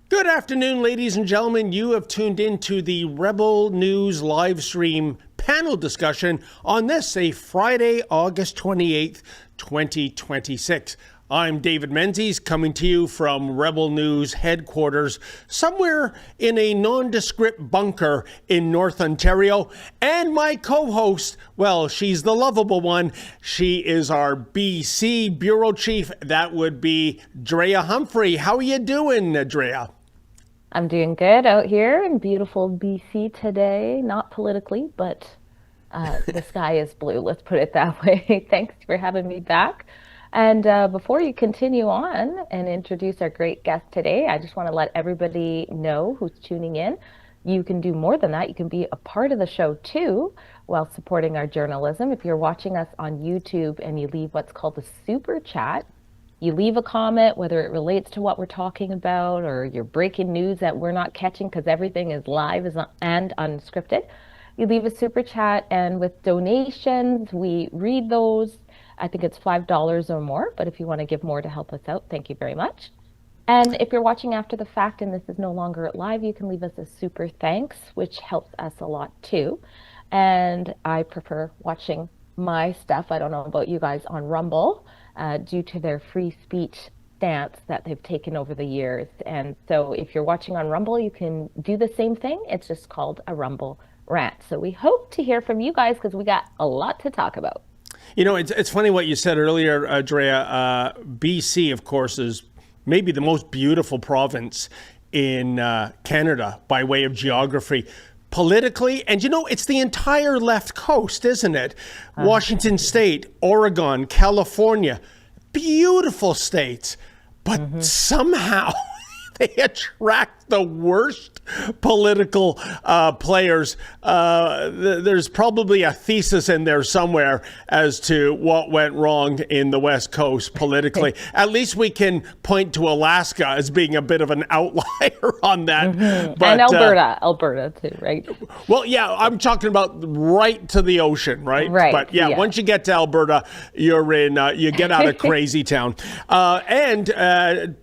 Good afternoon, ladies and gentlemen. You have tuned into the Rebel News live stream panel discussion on this, a Friday, August 28th, 2026. I'm David Menzies, coming to you from Rebel News headquarters, somewhere in a nondescript bunker in North Ontario. And my co-host, well, she's the lovable one. She is our BC bureau chief. That would be Drea Humphrey. How are you doing, Drea? I'm doing good out here in beautiful BC today. Not politically, but the sky is blue. Let's put it that way. Thanks for having me back. And before you continue on and introduce our great guest today, I just want to let everybody know who's tuning in. You can do more than that. You can be a part of the show too while supporting our journalism. If you're watching us on YouTube and you leave what's called a super chat, you leave a comment, whether it relates to what we're talking about or your breaking news that we're not catching because everything is live and unscripted. You leave a super chat, and with donations, we read those. I think it's $5 or more, but if you want to give more to help us out, thank you very much. And if you're watching after the fact and this is no longer live, you can leave us a super thanks, which helps us a lot too. And I prefer watching my stuff, I don't know about you guys, on Rumble, due to their free speech stance that they've taken over the years. And so if you're watching on Rumble, you can do the same thing. It's just called a Rumble rant. So we hope to hear from you guys because we got a lot to talk about. You know, it's funny what you said earlier, Drea. BC, of course, is maybe the most beautiful province in Canada by way of geography. Politically, and you know, it's the entire left coast, isn't it? Washington State, Oregon, California, beautiful states, but somehow they attract the worst political players. There's probably a thesis in there somewhere as to what went wrong in the West Coast politically. At least we can point to Alaska as being a bit of an outlier on that. But, and Alberta too, right? Well, yeah, I'm talking about right to the ocean, right? Right. But yeah, once you get to Alberta, you're in, you get out of crazy town. And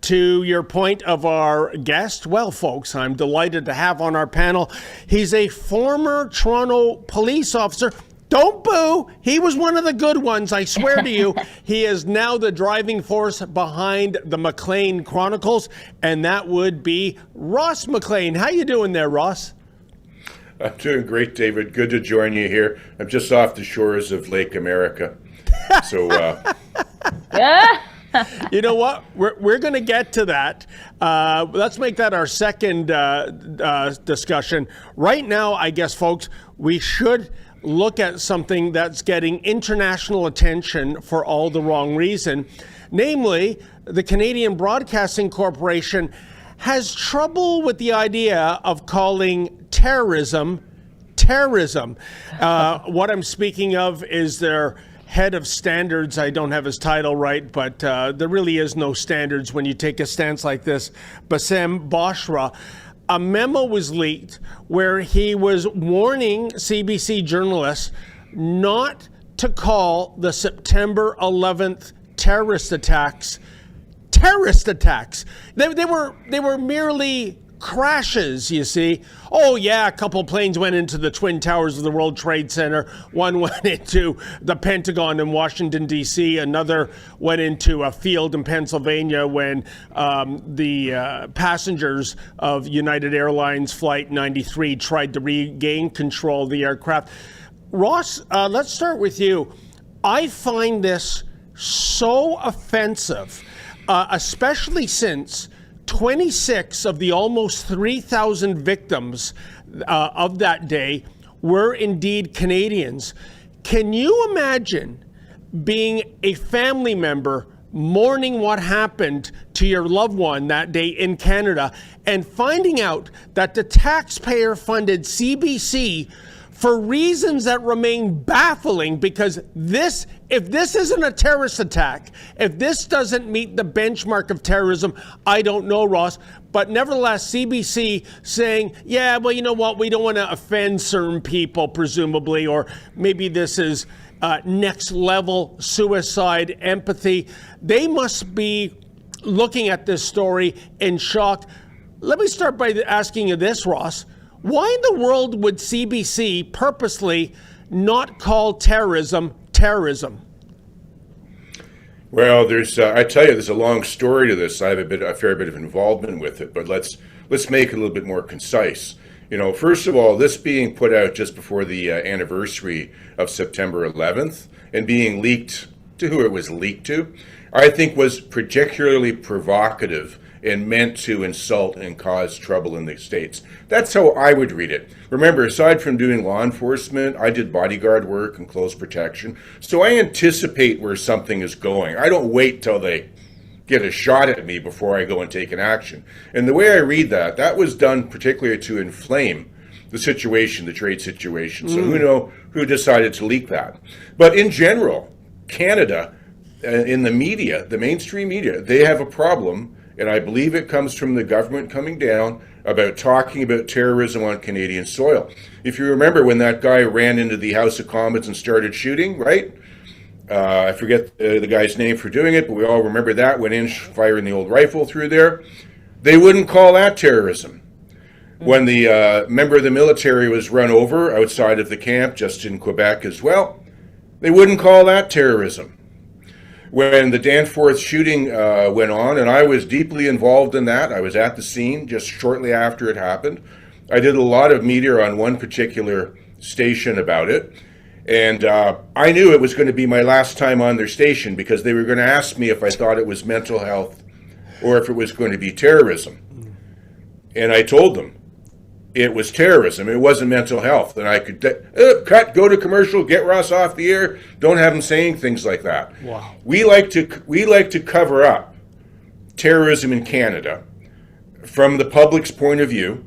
to your point of our guest, well, folks, I'm delighted to have on our panel. He's a former Toronto police officer. Don't boo. He was one of the good ones, I swear to you. He is now the driving force behind the McLean Chronicles, and that would be Ross McLean. How you doing there, Ross? I'm doing great, David. Good to join you here. I'm just off the shores of Lake America. So, Yeah. You know what? We're going to get to that. Let's make that our second discussion. Right now, I guess, folks, we should look at something that's getting international attention for all the wrong reason. Namely, the Canadian Broadcasting Corporation has trouble with the idea of calling terrorism. What I'm speaking of is their head of standards. I don't have his title right, but there really is no standards when you take a stance like this. Bassem Bashra, a memo was leaked where he was warning CBC journalists not to call the September 11th terrorist attacks. They were merely crashes, you see. Oh yeah, a couple planes went into the Twin Towers of the World Trade Center. One went into the Pentagon in Washington, D.C. Another went into a field in Pennsylvania when the passengers of United Airlines Flight 93 tried to regain control of the aircraft. Ross, let's start with you. I find this so offensive, especially since 26 of the almost 3,000 victims of that day were indeed Canadians. Can you imagine being a family member mourning what happened to your loved one that day in Canada and finding out that the taxpayer-funded CBC, for reasons that remain baffling, because if this isn't a terrorist attack, if this doesn't meet the benchmark of terrorism, I don't know, Ross. But nevertheless, CBC saying, yeah, well, you know what, we don't want to offend certain people, presumably, or maybe this is next level suicide empathy. They must be looking at this story in shock. let me start by asking you this, Ross. Why in the world would CBC purposely not call terrorism terrorism? Well, I tell you, there's a long story to this. I have a fair bit of involvement with it, but let's make it a little bit more concise. First of all, this being put out just before the anniversary of September 11th and being leaked to who it was leaked to, I think was particularly provocative and meant to insult and cause trouble in the States. That's how I would read it. Remember, aside from doing law enforcement, I did bodyguard work and close protection. So I anticipate where something is going. I don't wait till they get a shot at me before I go and take an action. And the way I read that was done particularly to inflame the situation, the trade situation. So who decided to leak that? But in general, Canada, in the media, the mainstream media, they have a problem, and I believe it comes from the government coming down about talking about terrorism on Canadian soil. If you remember when that guy ran into the House of Commons and started shooting, right? I forget the guy's name for doing it, but we all remember that, went in firing the old rifle through there. They wouldn't call that terrorism. When the member of the military was run over outside of the camp, just in Quebec as well, they wouldn't call that terrorism. When the Danforth shooting went on, and I was deeply involved in that, I was at the scene just shortly after it happened. I did a lot of media on one particular station about it, and I knew it was going to be my last time on their station because they were going to ask me if I thought it was mental health or if it was going to be terrorism. And I told them it was terrorism. It wasn't mental health. And I could cut, go to commercial, get Ross off the air. Don't have him saying things like that. Wow. We like to cover up terrorism in Canada from the public's point of view.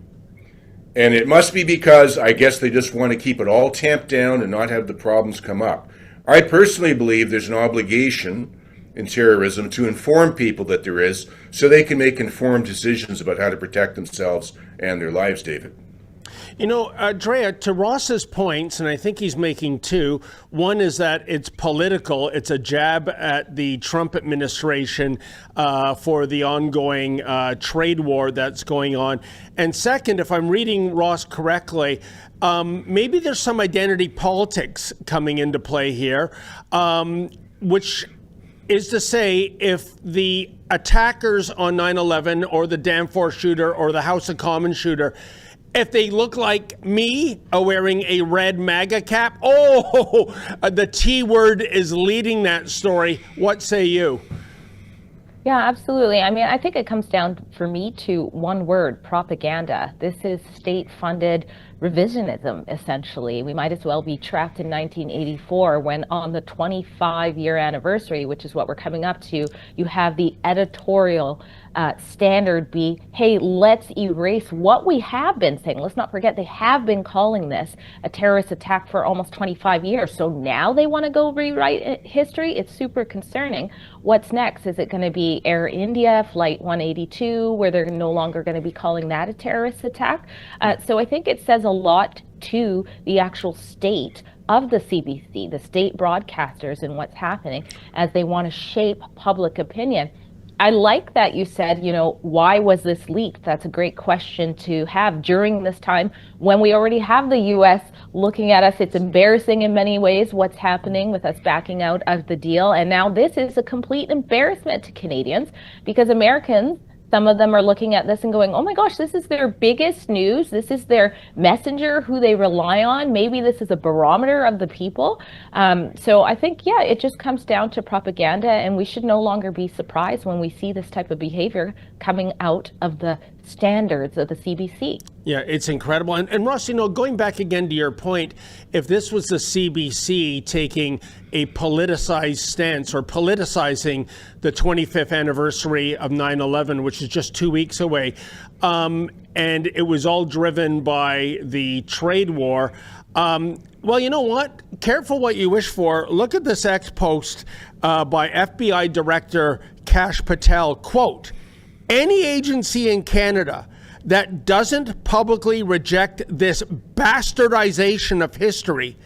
And it must be because I guess they just want to keep it all tamped down and not have the problems come up. I personally believe there's an obligation in terrorism to inform people that there is so they can make informed decisions about how to protect themselves and their lives, David. Drea, to Ross's points, and I think he's making two. One is that it's political. It's a jab at the Trump administration for the ongoing trade war that's going on. And second, if I'm reading Ross correctly, maybe there's some identity politics coming into play here, which is to say, if the attackers on 9/11 or the Danforth shooter or the House of Commons shooter, if they look like me wearing a red MAGA cap, the T word is leading that story. What say you? Yeah, absolutely. I mean, I think it comes down for me to one word: propaganda. This is state-funded revisionism, essentially. We might as well be trapped in 1984 when on the 25-year anniversary, which is what we're coming up to, you have the editorial standard be, hey, let's erase what we have been saying. Let's not forget they have been calling this a terrorist attack for almost 25 years. So now they want to go rewrite history. It's super concerning. What's next? Is it going to be Air India Flight 182, where they're no longer going to be calling that a terrorist attack? So I think it says a lot to the actual state of the CBC, the state broadcasters, and what's happening as they want to shape public opinion. I like that you said, why was this leaked? That's a great question to have during this time when we already have the U.S. looking at us. It's embarrassing in many ways what's happening with us backing out of the deal. And now this is a complete embarrassment to Canadians because Americans, some of them are looking at this and going, oh my gosh, this is their biggest news. This is their messenger who they rely on. Maybe this is a barometer of the people. So I think, it just comes down to propaganda, and we should no longer be surprised when we see this type of behavior coming out of the standards of the CBC. Yeah, it's incredible. And Ross, going back again to your point, if this was the CBC taking a politicized stance or politicizing the 25th anniversary of 9/11, which is just 2 weeks away, and it was all driven by the trade war, well, you know what? Careful what you wish for. Look at this X post by FBI Director Kash Patel. Quote, any agency in Canada that doesn't publicly reject this bastardization of history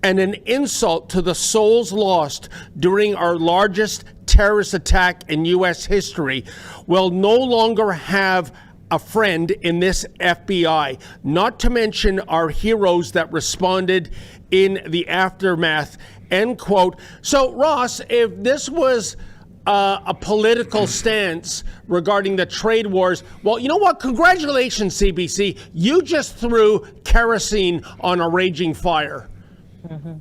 and an insult to the souls lost during our largest terrorist attack in U.S. history will no longer have a friend in this FBI, not to mention our heroes that responded in the aftermath, end quote. So, Ross, if this was a political stance regarding the trade wars, well, you know what? Congratulations, CBC. You just threw kerosene on a raging fire. Mm-hmm.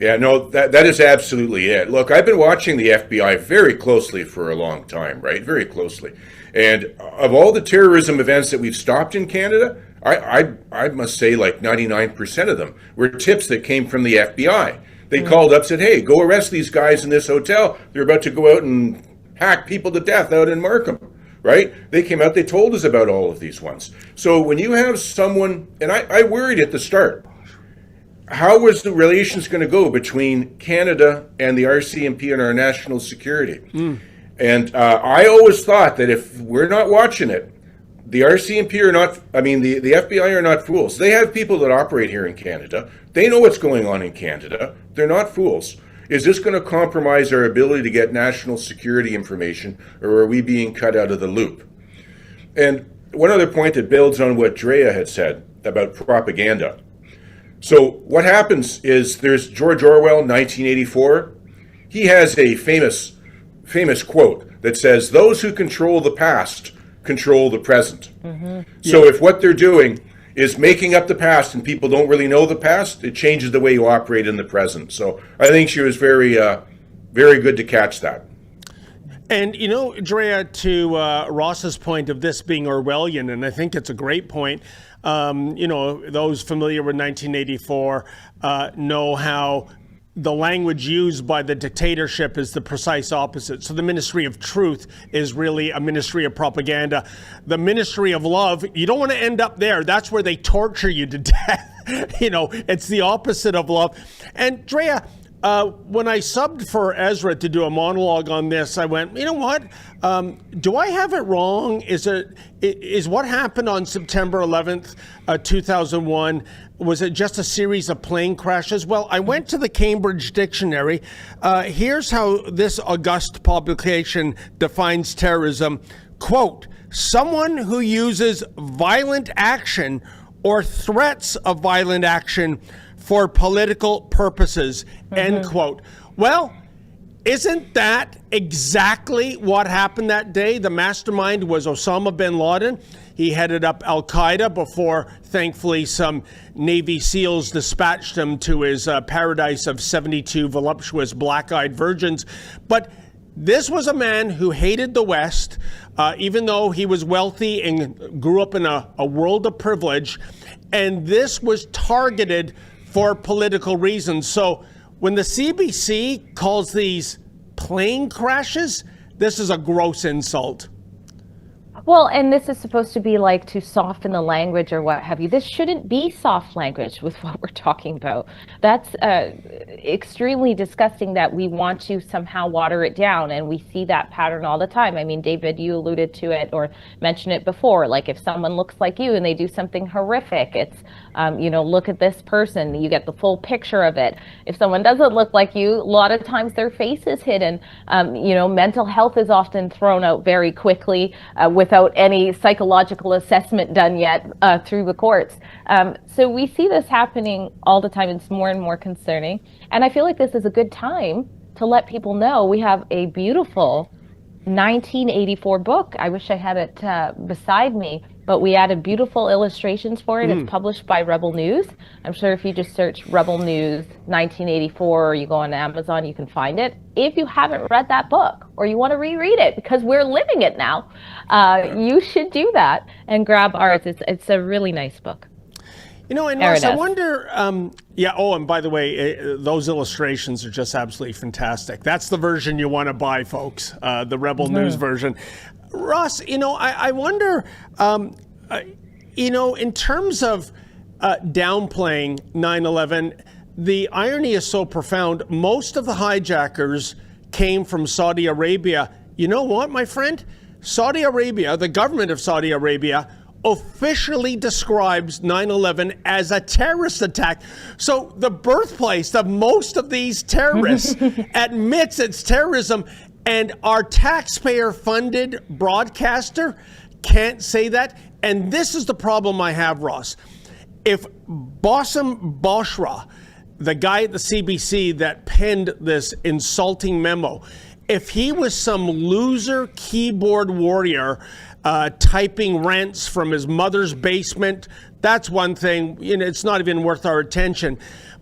Yeah, no, that is absolutely it. Look, I've been watching the FBI very closely for a long time, right? Very closely. And of all the terrorism events that we've stopped in Canada, I must say like 99% of them were tips that came from the FBI. They called up, said, hey, go arrest these guys in this hotel. They're about to go out and hack people to death out in Markham, right? They came out, they told us about all of these ones. So when you have someone, and I worried at the start, how was the relations going to go between Canada and the RCMP and our national security? And I always thought that if we're not watching it, the RCMP are not, the FBI are not fools. They have people that operate here in Canada. They know what's going on in Canada. They're not fools. Is this going to compromise our ability to get national security information, or are we being cut out of the loop? And one other point that builds on what Drea had said about propaganda. So what happens is there's George Orwell, 1984. He has a famous quote that says, those who control the past control the present. So if what they're doing is making up the past and people don't really know the past, it changes the way you operate in the present. So I think she was very good to catch that. And, you know, Drea, to Ross's point of this being Orwellian, and I think it's a great point, you know, those familiar with 1984 know how the language used by the dictatorship is the precise opposite. So the Ministry of Truth is really a ministry of propaganda. The Ministry of Love, you don't want to end up there. That's where they torture you to death. You know, it's the opposite of love. And Drea, when I subbed for Ezra to do a monologue on this, I went, you know what? Do I have it wrong? Is what happened on September 11th, 2001, was it just a series of plane crashes? Well, I went to the Cambridge Dictionary. Here's how this august publication defines terrorism. Quote, someone who uses violent action or threats of violent action for political purposes, end quote. Well, isn't that exactly what happened that day? The mastermind was Osama bin Laden. He headed up Al-Qaeda before, thankfully, some Navy SEALs dispatched him to his paradise of 72 voluptuous black-eyed virgins. But this was a man who hated the West, even though he was wealthy and grew up in a world of privilege. And this was targeted for political reasons. So when the CBC calls these plane crashes, this is a gross insult. Well, and this is supposed to be like to soften the language or what have you. This shouldn't be soft language with what we're talking about. That's extremely disgusting that we want to somehow water it down. And we see that pattern all the time. I mean, David, you alluded to it or mentioned it before. Like if someone looks like you and they do something horrific, it's, you know, look at this person, you get the full picture of it. If someone doesn't look like you, a lot of times their face is hidden. You know, mental health is often thrown out very quickly without any psychological assessment done yet through the courts. So we see this happening all the time. It's more and more concerning. And I feel like this is a good time to let people know we have a beautiful 1984 book. I wish I had it beside me, but we added beautiful illustrations for it. It's published by Rebel News. I'm sure if you just search Rebel News 1984 or you go on Amazon, you can find it. If you haven't read that book or you want to reread it because we're living it now, you should do that and grab ours. It's a really nice book. You know, and Ross, I wonder, and by the way, those illustrations are just absolutely fantastic. That's the version you want to buy, folks, the Rebel News version. Ross, you know, I wonder, you know, in terms of downplaying 9/11, the irony is so profound. Most of the hijackers came from Saudi Arabia. You know what, my friend? Saudi Arabia, the government of Saudi Arabia, officially describes 9/11 as a terrorist attack. So the birthplace of most of these terrorists admits it's terrorism, and our taxpayer-funded broadcaster can't say that. And this is the problem I have, Ross. If Bassem Boushra, the guy at the CBC that penned this insulting memo, if he was some loser keyboard warrior typing rants from his mother's basement, that's one thing. It's not even worth our attention.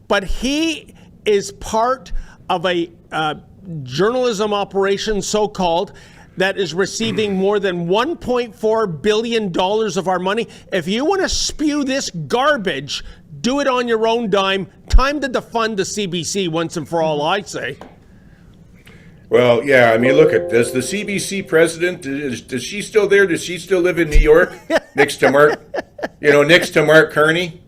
But he is part of a journalism operation, so-called, that is receiving more than $1.4 billion of our money. If you want to spew this garbage, do it on your own dime. Time to defund the CBC once and for all, I say. Well, yeah, I mean, look at this. The CBC president, is she still there? Does she still live in New York next to Mark Carney's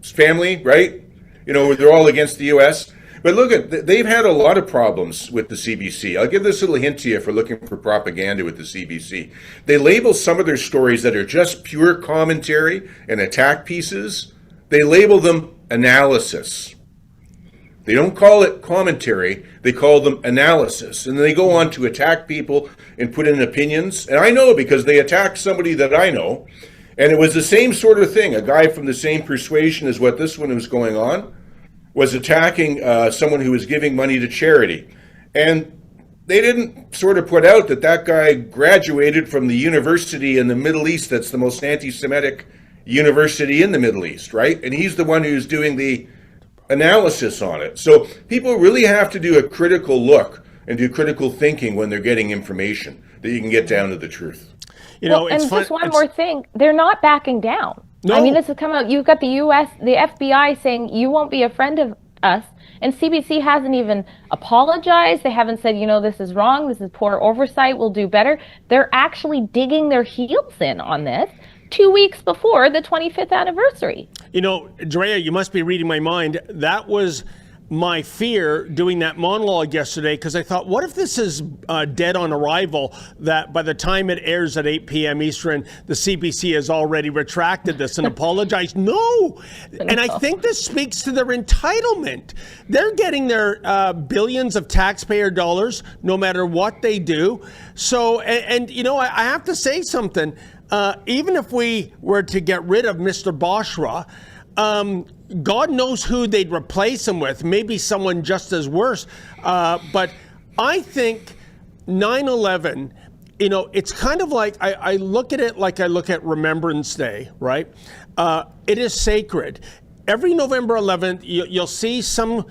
family, right? They're all against the U.S. But look, they've had a lot of problems with the CBC. I'll give this little hint to you for looking for propaganda with the CBC. They label some of their stories that are just pure commentary and attack pieces. They label them analysis. They don't call it commentary. They call them analysis. And they go on to attack people and put in opinions. And I know because they attacked somebody that I know. And it was the same sort of thing. A guy from the same persuasion as what this one was going on was attacking someone who was giving money to charity. And they didn't sort of put out that guy graduated from the university in the Middle East that's the most anti-Semitic university in the Middle East, right? And he's the one who's doing the analysis on it. So people really have to do a critical look and do critical thinking when they're getting information that you can get down to the truth. And just one more thing, they're not backing down. No. I mean, this has come out. You've got the U.S., the FBI saying you won't be a friend of us, and CBC hasn't even apologized. They haven't said, this is wrong, this is poor oversight, we'll do better. They're actually digging their heels in on this 2 weeks before the 25th anniversary. Drea, you must be reading my mind. That was my fear doing that monologue yesterday, because I thought, what if this is dead on arrival, that by the time it airs at 8 p.m. Eastern, the CBC has already retracted this and apologized? No. And I think this speaks to their entitlement. They're getting their billions of taxpayer dollars no matter what they do. So, I have to say something. Even if we were to get rid of Mr. Boushra, God knows who they'd replace him with. Maybe someone just as worse. But I think 9/11, it's kind of like, I look at it like I look at Remembrance Day, right? It is sacred. Every November 11th, you'll see some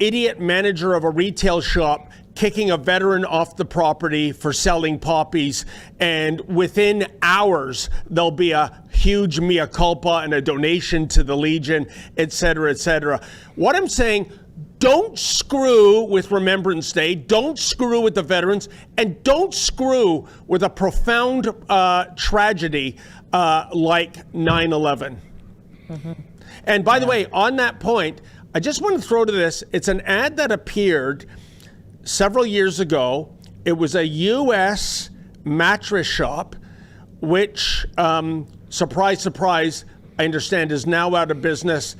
idiot manager of a retail shop kicking a veteran off the property for selling poppies, and within hours there'll be a huge mea culpa and a donation to the Legion, et cetera, et cetera. What I'm saying, don't screw with Remembrance Day, don't screw with the veterans, and don't screw with a profound tragedy like 9/11. Mm-hmm. And by the way, on that point, I just want to throw to this, it's an ad that appeared several years ago. It was a U.S. mattress shop, which, surprise, surprise, I understand is now out of business.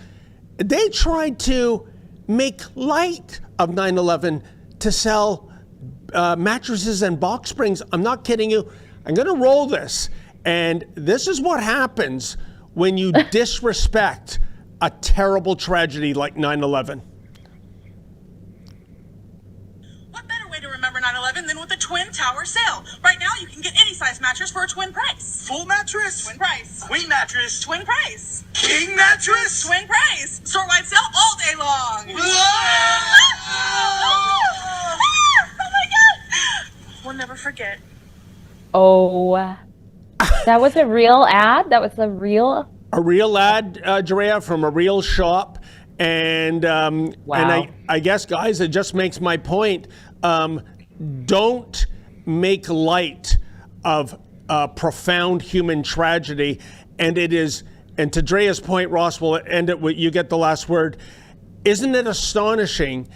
They tried to make light of 9/11 to sell mattresses and box springs. I'm not kidding you. I'm going to roll this. And this is what happens when you disrespect a terrible tragedy like 9/11. Remember 9/11 than with the Twin Tower sale. Right now, you can get any size mattress for a twin price. Full mattress? Twin price. Queen mattress? Twin price. King mattress? Twin price. Store-wide sale all day long. Oh my God! We'll never forget. Oh, that was a real ad? That was a real ad, Drea, from a real shop. And wow. And I guess, guys, it just makes my point. Don't make light of profound human tragedy. And it is, and to Drea's point, Ross, we'll end it with, you get the last word. Isn't it astonishing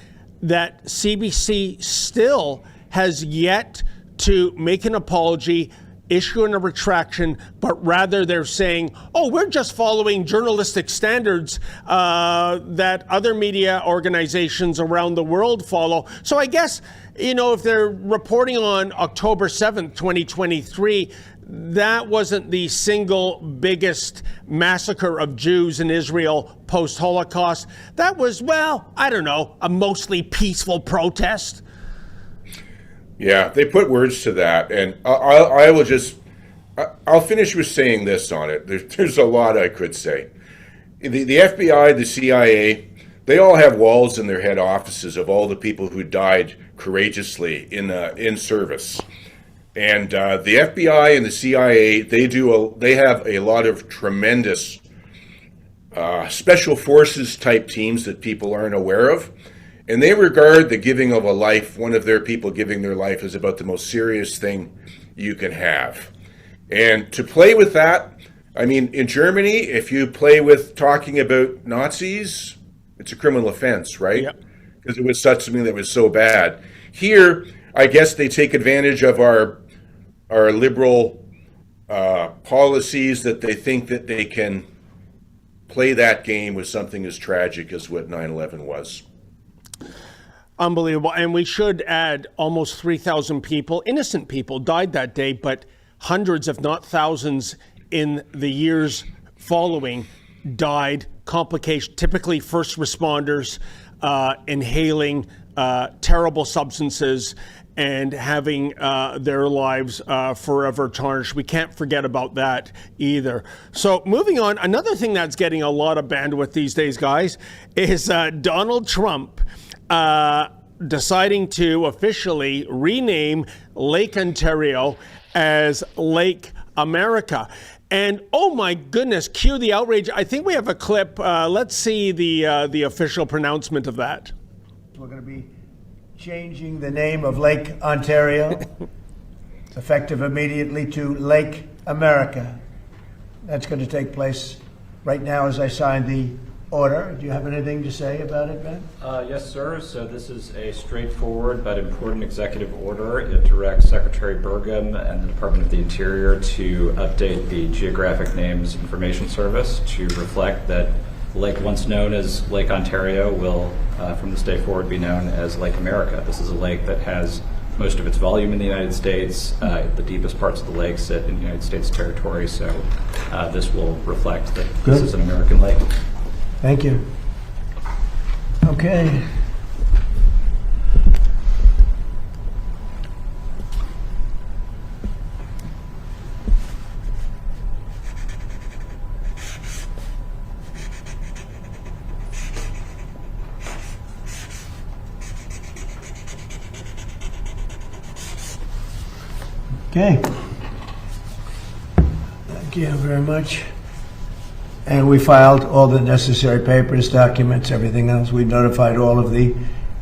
that CBC still has yet to make an apology, issuing a retraction, but rather they're saying, oh, we're just following journalistic standards that other media organizations around the world follow. So I guess, if they're reporting on October 7th, 2023, that wasn't the single biggest massacre of Jews in Israel post-Holocaust. That was, I don't know, a mostly peaceful protest. Yeah, they put words to that, and I'll finish with saying this on it. There's a lot I could say. The FBI, the CIA, they all have walls in their head offices of all the people who died courageously in service. And the FBI and the CIA, they have a lot of tremendous special forces type teams that people aren't aware of. And they regard the giving of a life, one of their people giving their life, as about the most serious thing you can have. And to play with that, I mean, in Germany, if you play with talking about Nazis, it's a criminal offense, right? Yep. Because it was such something that was so bad. Here, I guess they take advantage of our liberal policies, that they think that they can play that game with something as tragic as what 9/11 was. Unbelievable. And we should add almost 3,000 people, innocent people, died that day, but hundreds, if not thousands, in the years following died. Complication, typically first responders inhaling terrible substances and having their lives forever tarnished. We can't forget about that either. So moving on, another thing that's getting a lot of bandwidth these days, guys, is Donald Trump deciding to officially rename Lake Ontario as Lake America. And oh my goodness, cue the outrage. I think we have a clip. Let's see the official pronouncement of that. We're going to be changing the name of Lake Ontario, effective immediately, to Lake America. That's going to take place right now as I sign the order. Do you have anything to say about it, Ben? Yes, sir. So this is a straightforward but important executive order. It directs Secretary Burgum and the Department of the Interior to update the Geographic Names Information Service to reflect that the lake once known as Lake Ontario will, from this day forward, be known as Lake America. This is a lake that has most of its volume in the United States. The deepest parts of the lake sit in United States territory, so this will reflect that this is an American lake. Thank you. Okay. Okay. Thank you very much. And we filed all the necessary papers, documents, everything else. We notified all of the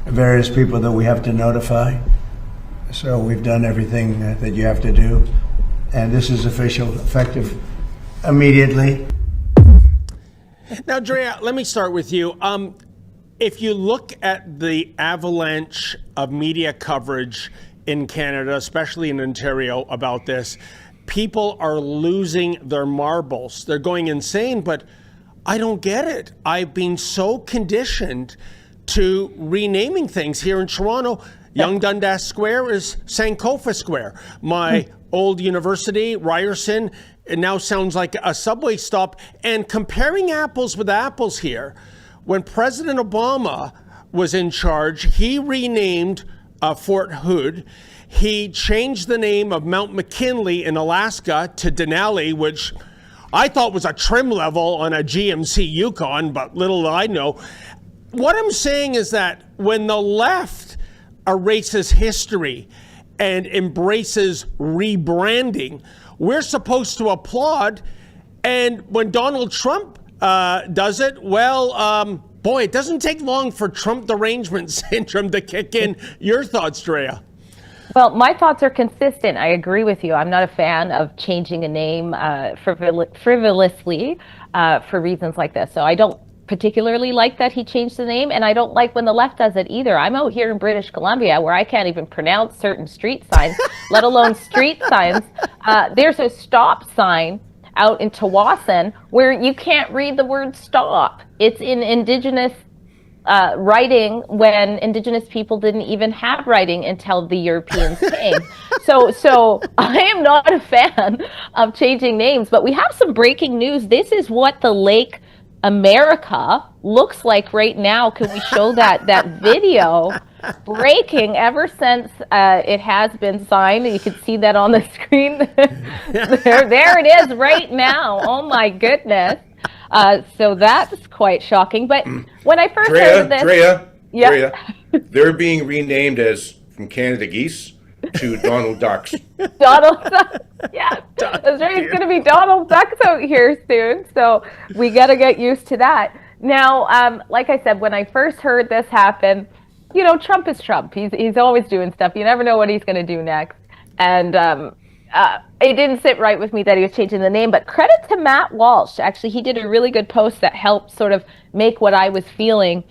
various people that we have to notify. So we've done everything that you have to do. And this is official, effective immediately. Now, Drea, let me start with you. If you look at the avalanche of media coverage in Canada, especially in Ontario, about this, people are losing their marbles. They're going insane, but I don't get it. I've been so conditioned to renaming things here in Toronto. Young Dundas Square is Sankofa Square. My old university, Ryerson, it now sounds like a subway stop. And comparing apples with apples here, when President Obama was in charge, he renamed Fort Hood. He changed the name of Mount McKinley in Alaska to Denali, which I thought was a trim level on a GMC Yukon, but little did I know. What I'm saying is that when the left erases history and embraces rebranding, we're supposed to applaud. And when Donald Trump does it, boy, it doesn't take long for Trump derangement syndrome to kick in. Your thoughts, Drea? Well, my thoughts are consistent. I agree with you. I'm not a fan of changing a name frivolously for reasons like this. So I don't particularly like that he changed the name, and I don't like when the left does it either. I'm out here in British Columbia where I can't even pronounce certain street signs, let alone street signs. There's a stop sign out in Tawasin where you can't read the word stop. It's in Indigenous writing when Indigenous people didn't even have writing until the Europeans came. So I am not a fan of changing names, but we have some breaking news. This is what the Lake America looks like right now. Can we show that video? Breaking ever since it has been signed. You can see that on the screen. there it is right now. Oh my goodness. So that's quite shocking. But when I first heard of this, Drea, they're being renamed as from Canada Geese to Donald Ducks. Donald Duck. Yeah, that's right. It's going to be Donald Ducks out here soon. So we got to get used to that. Now, like I said, when I first heard this happen, you know, Trump is Trump. He's always doing stuff. You never know what he's going to do next. And it didn't sit right with me that he was changing the name. But credit to Matt Walsh. Actually, he did a really good post that helped sort of make what I was feeling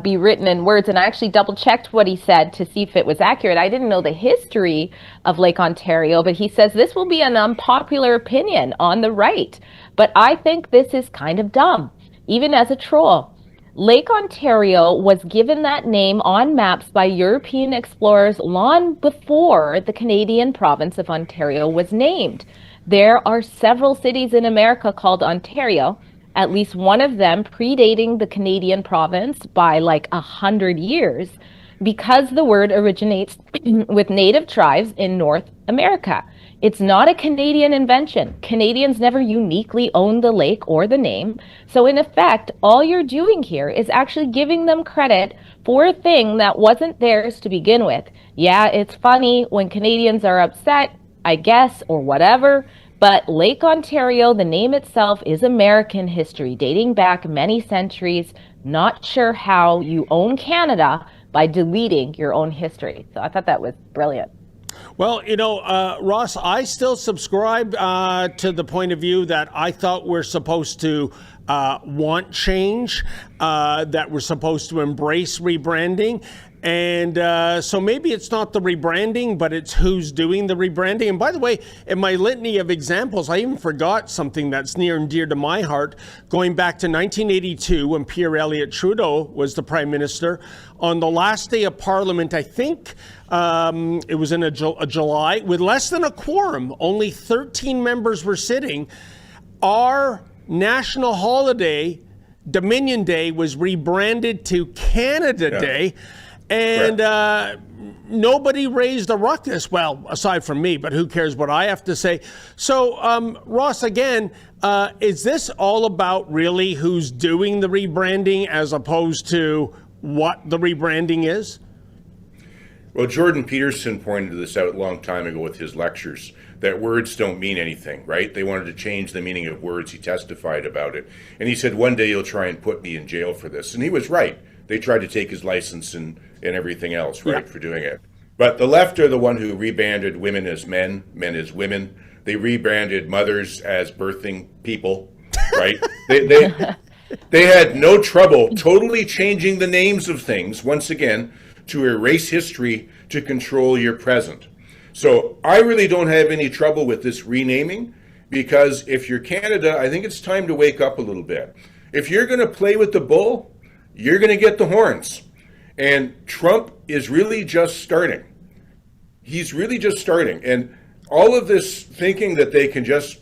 be written in words. And I actually double checked what he said to see if it was accurate. I didn't know the history of Lake Ontario, but he says this will be an unpopular opinion on the right. But I think this is kind of dumb, even as a troll. Lake Ontario was given that name on maps by European explorers long before the Canadian province of Ontario was named. There are several cities in America called Ontario, at least one of them predating the Canadian province by like 100 years, because the word originates with native tribes in North America. It's not a Canadian invention. Canadians never uniquely owned the lake or the name. So in effect, all you're doing here is actually giving them credit for a thing that wasn't theirs to begin with. Yeah, it's funny when Canadians are upset, I guess, or whatever. But Lake Ontario, the name itself, is American history, dating back many centuries. Not sure how you own Canada by deleting your own history. So I thought that was brilliant. Well, you know, Ross, I still subscribe to the point of view that I thought we're supposed to want change, that we're supposed to embrace rebranding. And so maybe it's not the rebranding, but it's who's doing the rebranding. And by the way, in my litany of examples, I even forgot something that's near and dear to my heart. Going back to 1982, when Pierre Elliott Trudeau was the Prime Minister, on the last day of Parliament, I think it was in a July, with less than a quorum, only 13 members were sitting. Our national holiday, Dominion Day, was rebranded to Canada Day. And nobody raised a ruckus, well, aside from me, but who cares what I have to say. So, Ross, again, is this all about really who's doing the rebranding as opposed to what the rebranding is? Well, Jordan Peterson pointed this out a long time ago with his lectures, that words don't mean anything, right? They wanted to change the meaning of words. He testified about it. And he said, one day you'll try and put me in jail for this. And he was right. They tried to take his license and everything else, right, for doing it. But the left are the one who rebranded women as men, men as women. They rebranded mothers as birthing people, right? They had no trouble totally changing the names of things, once again, to erase history to control your present. So I really don't have any trouble with this renaming, because if you're Canada, I think it's time to wake up a little bit. If you're going to play with the bull, you're going to get the horns. And Trump is really just starting. He's really just starting. And all of this thinking that they can just,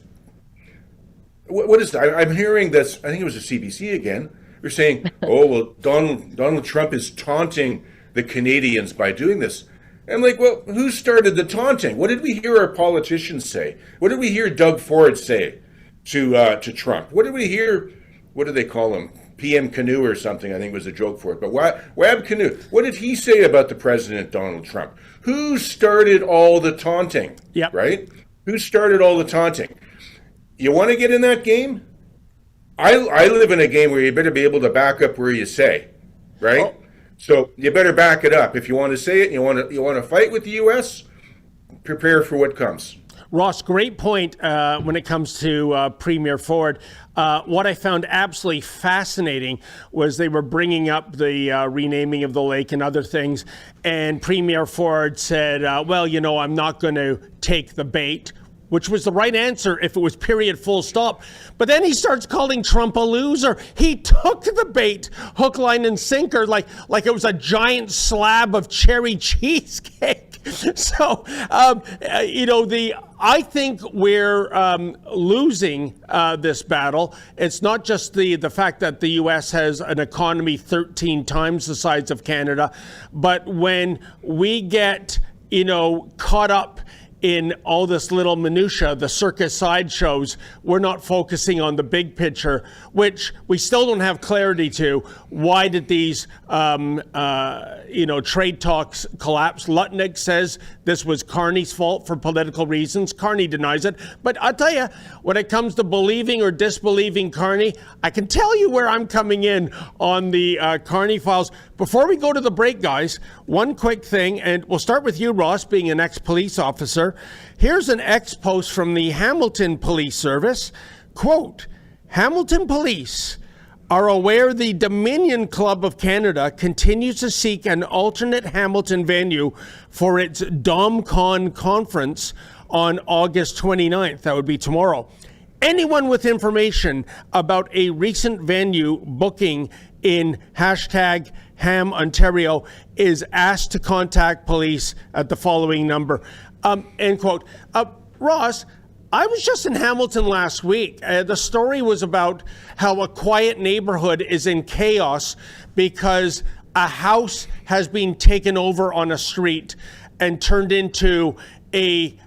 what is that? I'm hearing this, I think it was a CBC again. They're saying, oh, well, Donald Trump is taunting the Canadians by doing this. And I'm like, well, who started the taunting? What did we hear our politicians say? What did we hear Doug Ford say to Trump? What did we hear, what do they call him? PM Canoe or something, I think was a joke for it. But Wab Canoe, what did he say about the president, Donald Trump? Who started all the taunting, right? Who started all the taunting? You want to get in that game? I live in a game where you better be able to back up where you say, right? Oh. So you better back it up. If you want to say it, and you want to fight with the U.S., prepare for what comes. Ross, great point when it comes to Premier Ford. What I found absolutely fascinating was they were bringing up the renaming of the lake and other things, and Premier Ford said, well, you know, I'm not going to take the bait, which was the right answer if it was period, full stop. But then he starts calling Trump a loser. He took the bait, hook, line, and sinker, like it was a giant slab of cherry cheesecake. So, you know, I think we're losing this battle. It's not just the fact that the U.S. has an economy 13 times the size of Canada, but when we get, you know, caught up in all this little minutia, the circus sideshows, we're not focusing on the big picture, which we still don't have clarity to. Why did these, you know, trade talks collapse? Lutnick says this was Carney's fault for political reasons. Carney denies it. But I'll tell you, when it comes to believing or disbelieving Carney, I can tell you where I'm coming in on the Carney files. Before we go to the break, guys, one quick thing, and we'll start with you, Ross, being an ex-police officer. Here's an ex-post from the Hamilton Police Service. Quote, Hamilton Police are aware the Dominion Club of Canada continues to seek an alternate Hamilton venue for its DomCon conference on August 29th. That would be tomorrow. Anyone with information about a recent venue booking in hashtag Ham Ontario is asked to contact police at the following number. End quote. Ross, I was just in Hamilton last week. The story was about how a quiet neighborhood is in chaos because a house has been taken over on a street and turned into a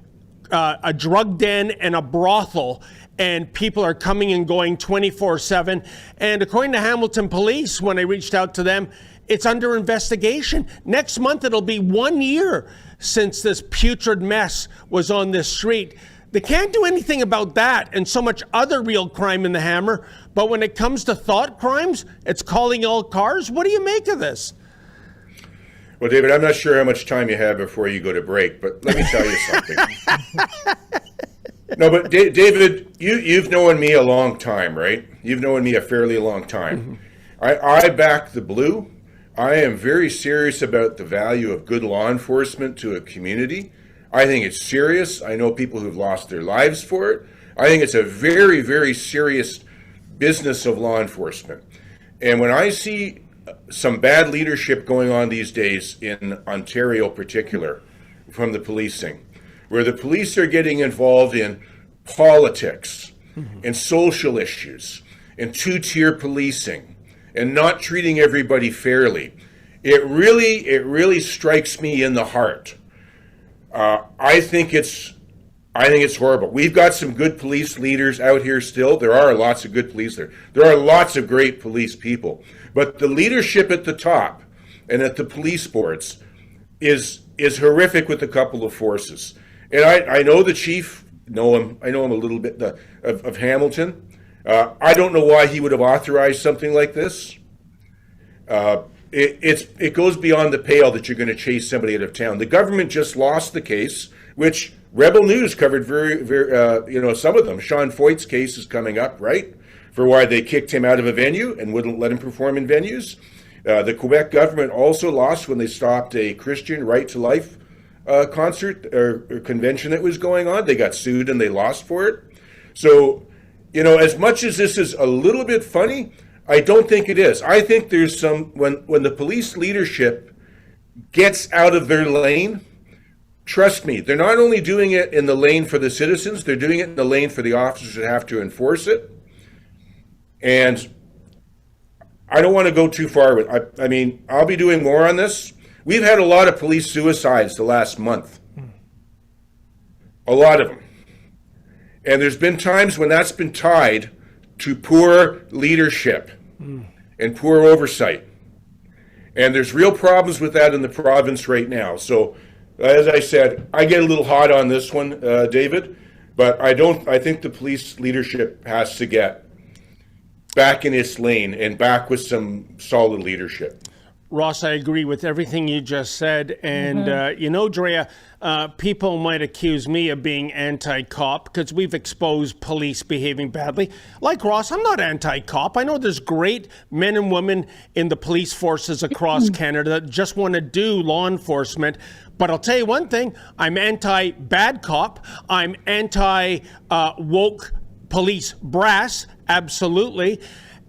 drug den and a brothel, and people are coming and going 24/7. And according to Hamilton Police, when I reached out to them, it's under investigation. Next month, it'll be 1 year since this putrid mess was on this street. They can't do anything about that and so much other real crime in the Hammer. But when it comes to thought crimes, it's calling all cars. What do you make of this? Well, David, I'm not sure how much time you have before you go to break, but let me tell you something. No, but David, you've known me a long time, right? You've known me a fairly long time. I back the blue. I am very serious about the value of good law enforcement to a community. I think it's serious. I know people who've lost their lives for it. I think it's a very, very serious business of law enforcement. And when I see some bad leadership going on these days in Ontario particular from the policing, where the police are getting involved in politics and social issues and two-tier policing and not treating everybody fairly, it really strikes me in the heart. I think it's horrible. We've got some good police leaders out here still. There are lots of good police there. There are lots of great police people. But the leadership at the top and at the police boards is horrific with a couple of forces. And I know the chief, I know him a little bit of Hamilton. I don't know why he would have authorized something like this. It goes beyond the pale that you're going to chase somebody out of town. The government just lost the case, which Rebel News covered very, some of them. Sean Foyt's case is coming up, right? For why they kicked him out of a venue and wouldn't let him perform in venues. The Quebec government also lost when they stopped a Christian Right to Life concert or convention that was going on. They got sued and they lost for it. So, as much as this is a little bit funny, I don't think it is. I think there's when the police leadership gets out of their lane, trust me, they're not only doing it in the lane for the citizens, they're doing it in the lane for the officers that have to enforce it. And I don't want to go too far with it. I mean, I'll be doing more on this. We've had a lot of police suicides the last month. A lot of them. And there's been times when that's been tied to poor leadership and poor oversight. And there's real problems with that in the province right now. So, as I said, I get a little hot on this one, David, but I think the police leadership has to get back in its lane and back with some solid leadership. Ross, I agree with everything you just said. And, you know, Drea, people might accuse me of being anti-cop because we've exposed police behaving badly. Like Ross, I'm not anti-cop. I know there's great men and women in the police forces across Canada that just want to do law enforcement. But I'll tell you one thing, I'm anti-bad cop. I'm anti-woke police brass, absolutely.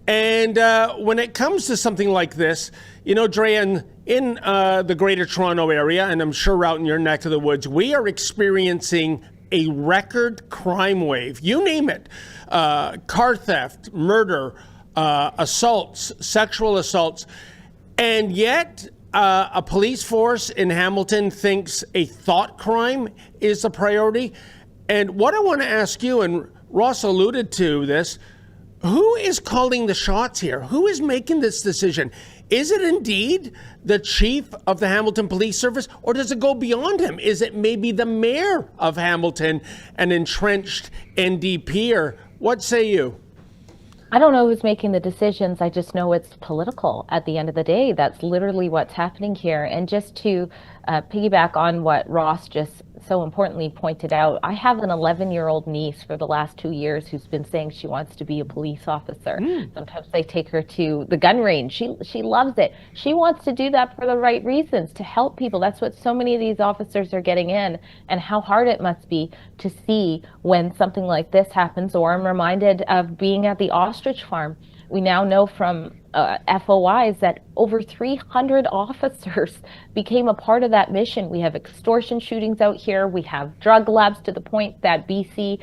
And when it comes to something like this, you know, Drea, in the Greater Toronto area, and I'm sure out in your neck of the woods, we are experiencing a record crime wave. You name it. Car theft, murder, assaults, sexual assaults. And yet, a police force in Hamilton thinks a thought crime is a priority. And what I want to ask you, and Ross alluded to this, who is calling the shots here? Who is making this decision? Is it indeed the chief of the Hamilton Police Service, or does it go beyond him? Is it maybe the mayor of Hamilton, an entrenched NDPer? What say you? I don't know who's making the decisions. I just know it's political at the end of the day. That's literally what's happening here. And just to piggyback on what Ross just so importantly pointed out, I have an 11-year-old niece for the last 2 years who's been saying she wants to be a police officer. Sometimes they take her to the gun range. She loves it. She wants to do that for the right reasons, to help people. That's what so many of these officers are getting in, and how hard it must be to see when something like this happens. Or I'm reminded of being at the ostrich farm. We now know from FOIs that over 300 officers became a part of that mission. We have extortion shootings out here. We have drug labs, to the point that BC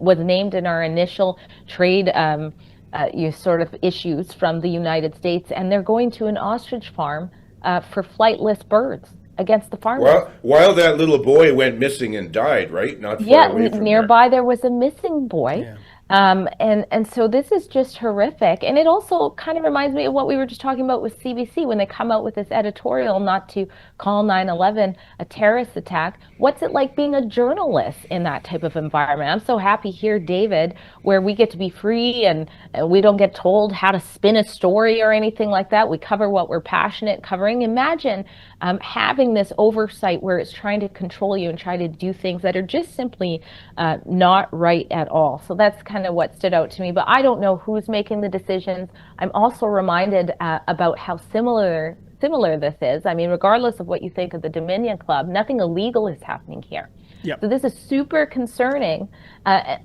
was named in our initial trade sort of issues from the United States. And they're going to an ostrich farm for flightless birds against the farmers. Well, while that little boy went missing and died, right? Not far away from nearby there was a missing boy. Yeah. And so this is just horrific. And it also kind of reminds me of what we were just talking about with CBC when they come out with this editorial not to call 9/11 a terrorist attack. What's it like being a journalist in that type of environment? I'm so happy here, David, where we get to be free and we don't get told how to spin a story or anything like that. We cover what we're passionate covering. Imagine having this oversight where it's trying to control you and try to do things that are just simply not right at all. So that's kind of what stood out to me, but I don't know who's making the decisions. I'm also reminded about how similar this is. I mean, regardless of what you think of the Dominion Club, nothing illegal is happening here. Yep. So this is super concerning.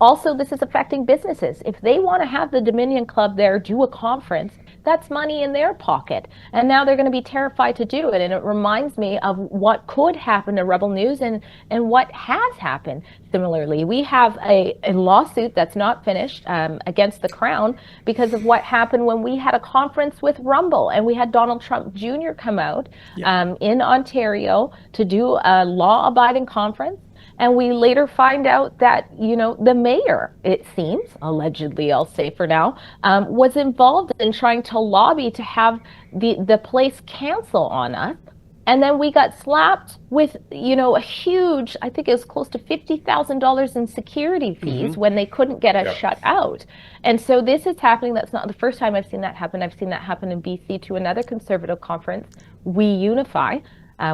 Also, this is affecting businesses. If they want to have the Dominion Club there do a conference, that's money in their pocket. And now they're going to be terrified to do it. And it reminds me of what could happen to Rebel News and what has happened. Similarly, we have a lawsuit that's not finished against the Crown because of what happened when we had a conference with Rumble and we had Donald Trump Jr. come out in Ontario to do a law-abiding conference. And we later find out that, you know, the mayor, it seems, allegedly, I'll say for now, was involved in trying to lobby to have the place cancel on us. And then we got slapped with, you know, a huge, I think it was close to $50,000 in security fees when they couldn't get us shut out. And so this is happening. That's not the first time I've seen that happen. I've seen that happen in BC to another conservative conference, We Unify,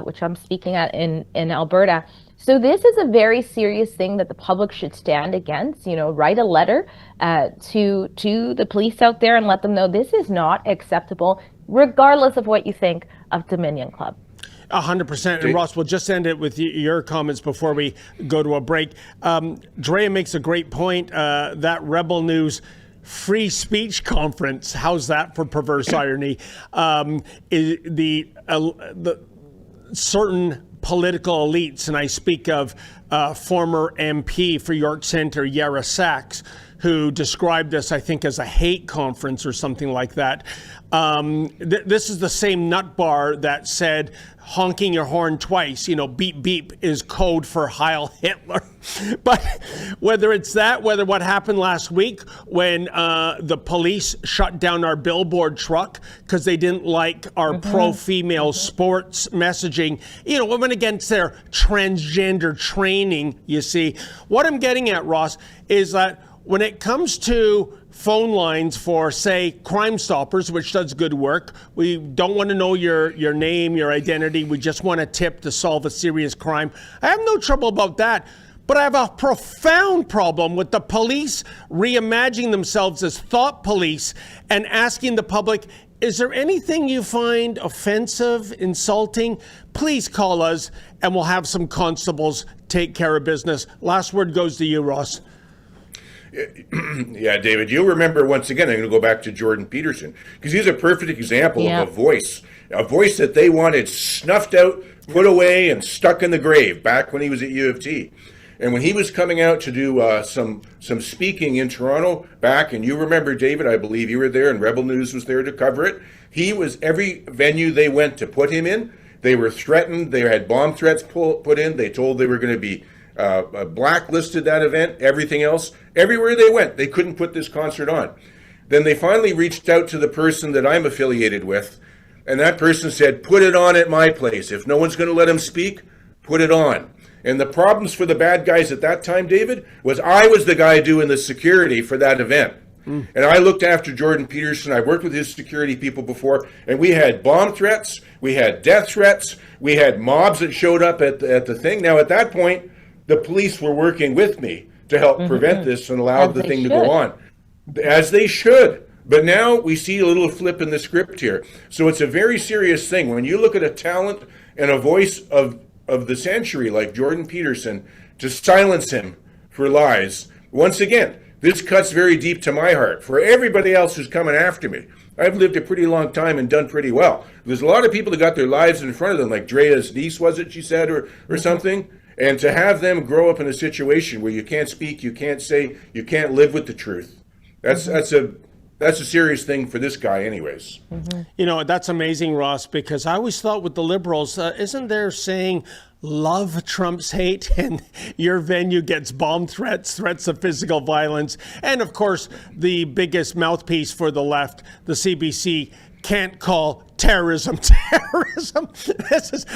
which I'm speaking at in Alberta. So this is a very serious thing that the public should stand against. You know, write a letter to the police out there and let them know this is not acceptable, regardless of what you think of Dominion Club. 100%. And Ross, we'll just end it with your comments before we go to a break. Drea makes a great point. That Rebel News free speech conference, how's that for perverse irony? Is the certain political elites, and I speak of former MP for York Centre, Yara Sachs, who described this, I think, as a hate conference or something like that. This is the same nut bar that said honking your horn twice, you know, beep, beep is code for Heil Hitler. But whether it's that, whether what happened last week when the police shut down our billboard truck because they didn't like our pro-female sports messaging, you know, it went against their transgender training, you see. What I'm getting at, Ross, is that when it comes to phone lines for, say, Crime Stoppers, which does good work. We don't want to know your name, your identity. We just want a tip to solve a serious crime. I have no trouble about that. But I have a profound problem with the police reimagining themselves as thought police and asking the public, is there anything you find offensive, insulting? Please call us and we'll have some constables take care of business. Last word goes to you, Ross. Yeah, David, you'll remember, once again, I'm going to go back to Jordan Peterson, because he's a perfect example of a voice that they wanted snuffed out, put away, and stuck in the grave back when he was at U of T. And when he was coming out to do some speaking in Toronto back, and you remember, David, I believe you were there, and Rebel News was there to cover it. He was every venue they went to put him in. They were threatened. They had bomb threats put in. They told they were going to be blacklisted that event, everything else. Everywhere they went, they couldn't put this concert on. Then they finally reached out to the person that I'm affiliated with, and that person said, put it on at my place. If no one's going to let him speak, put it on. And the problems for the bad guys at that time, David, was I was the guy doing the security for that event. And I looked after Jordan Peterson. I worked with his security people before, and we had bomb threats, we had death threats, we had mobs that showed up at the thing. Now, at that point, the police were working with me to help prevent this and allow the thing to go on, as they should. But now we see a little flip in the script here. So it's a very serious thing. When you look at a talent and a voice of the century like Jordan Peterson, to silence him for lies, once again, this cuts very deep to my heart. For everybody else who's coming after me, I've lived a pretty long time and done pretty well. There's a lot of people that got their lives in front of them, like Drea's niece, was it, she said, or something? And to have them grow up in a situation where you can't speak, you can't say, you can't live with the truth, that's a serious thing for this guy anyways. You know, that's amazing, Ross, because I always thought with the Liberals, isn't there saying love trumps hate, and your venue gets bomb threats, threats of physical violence, and of course, the biggest mouthpiece for the left, the CBC, can't call terrorism terrorism.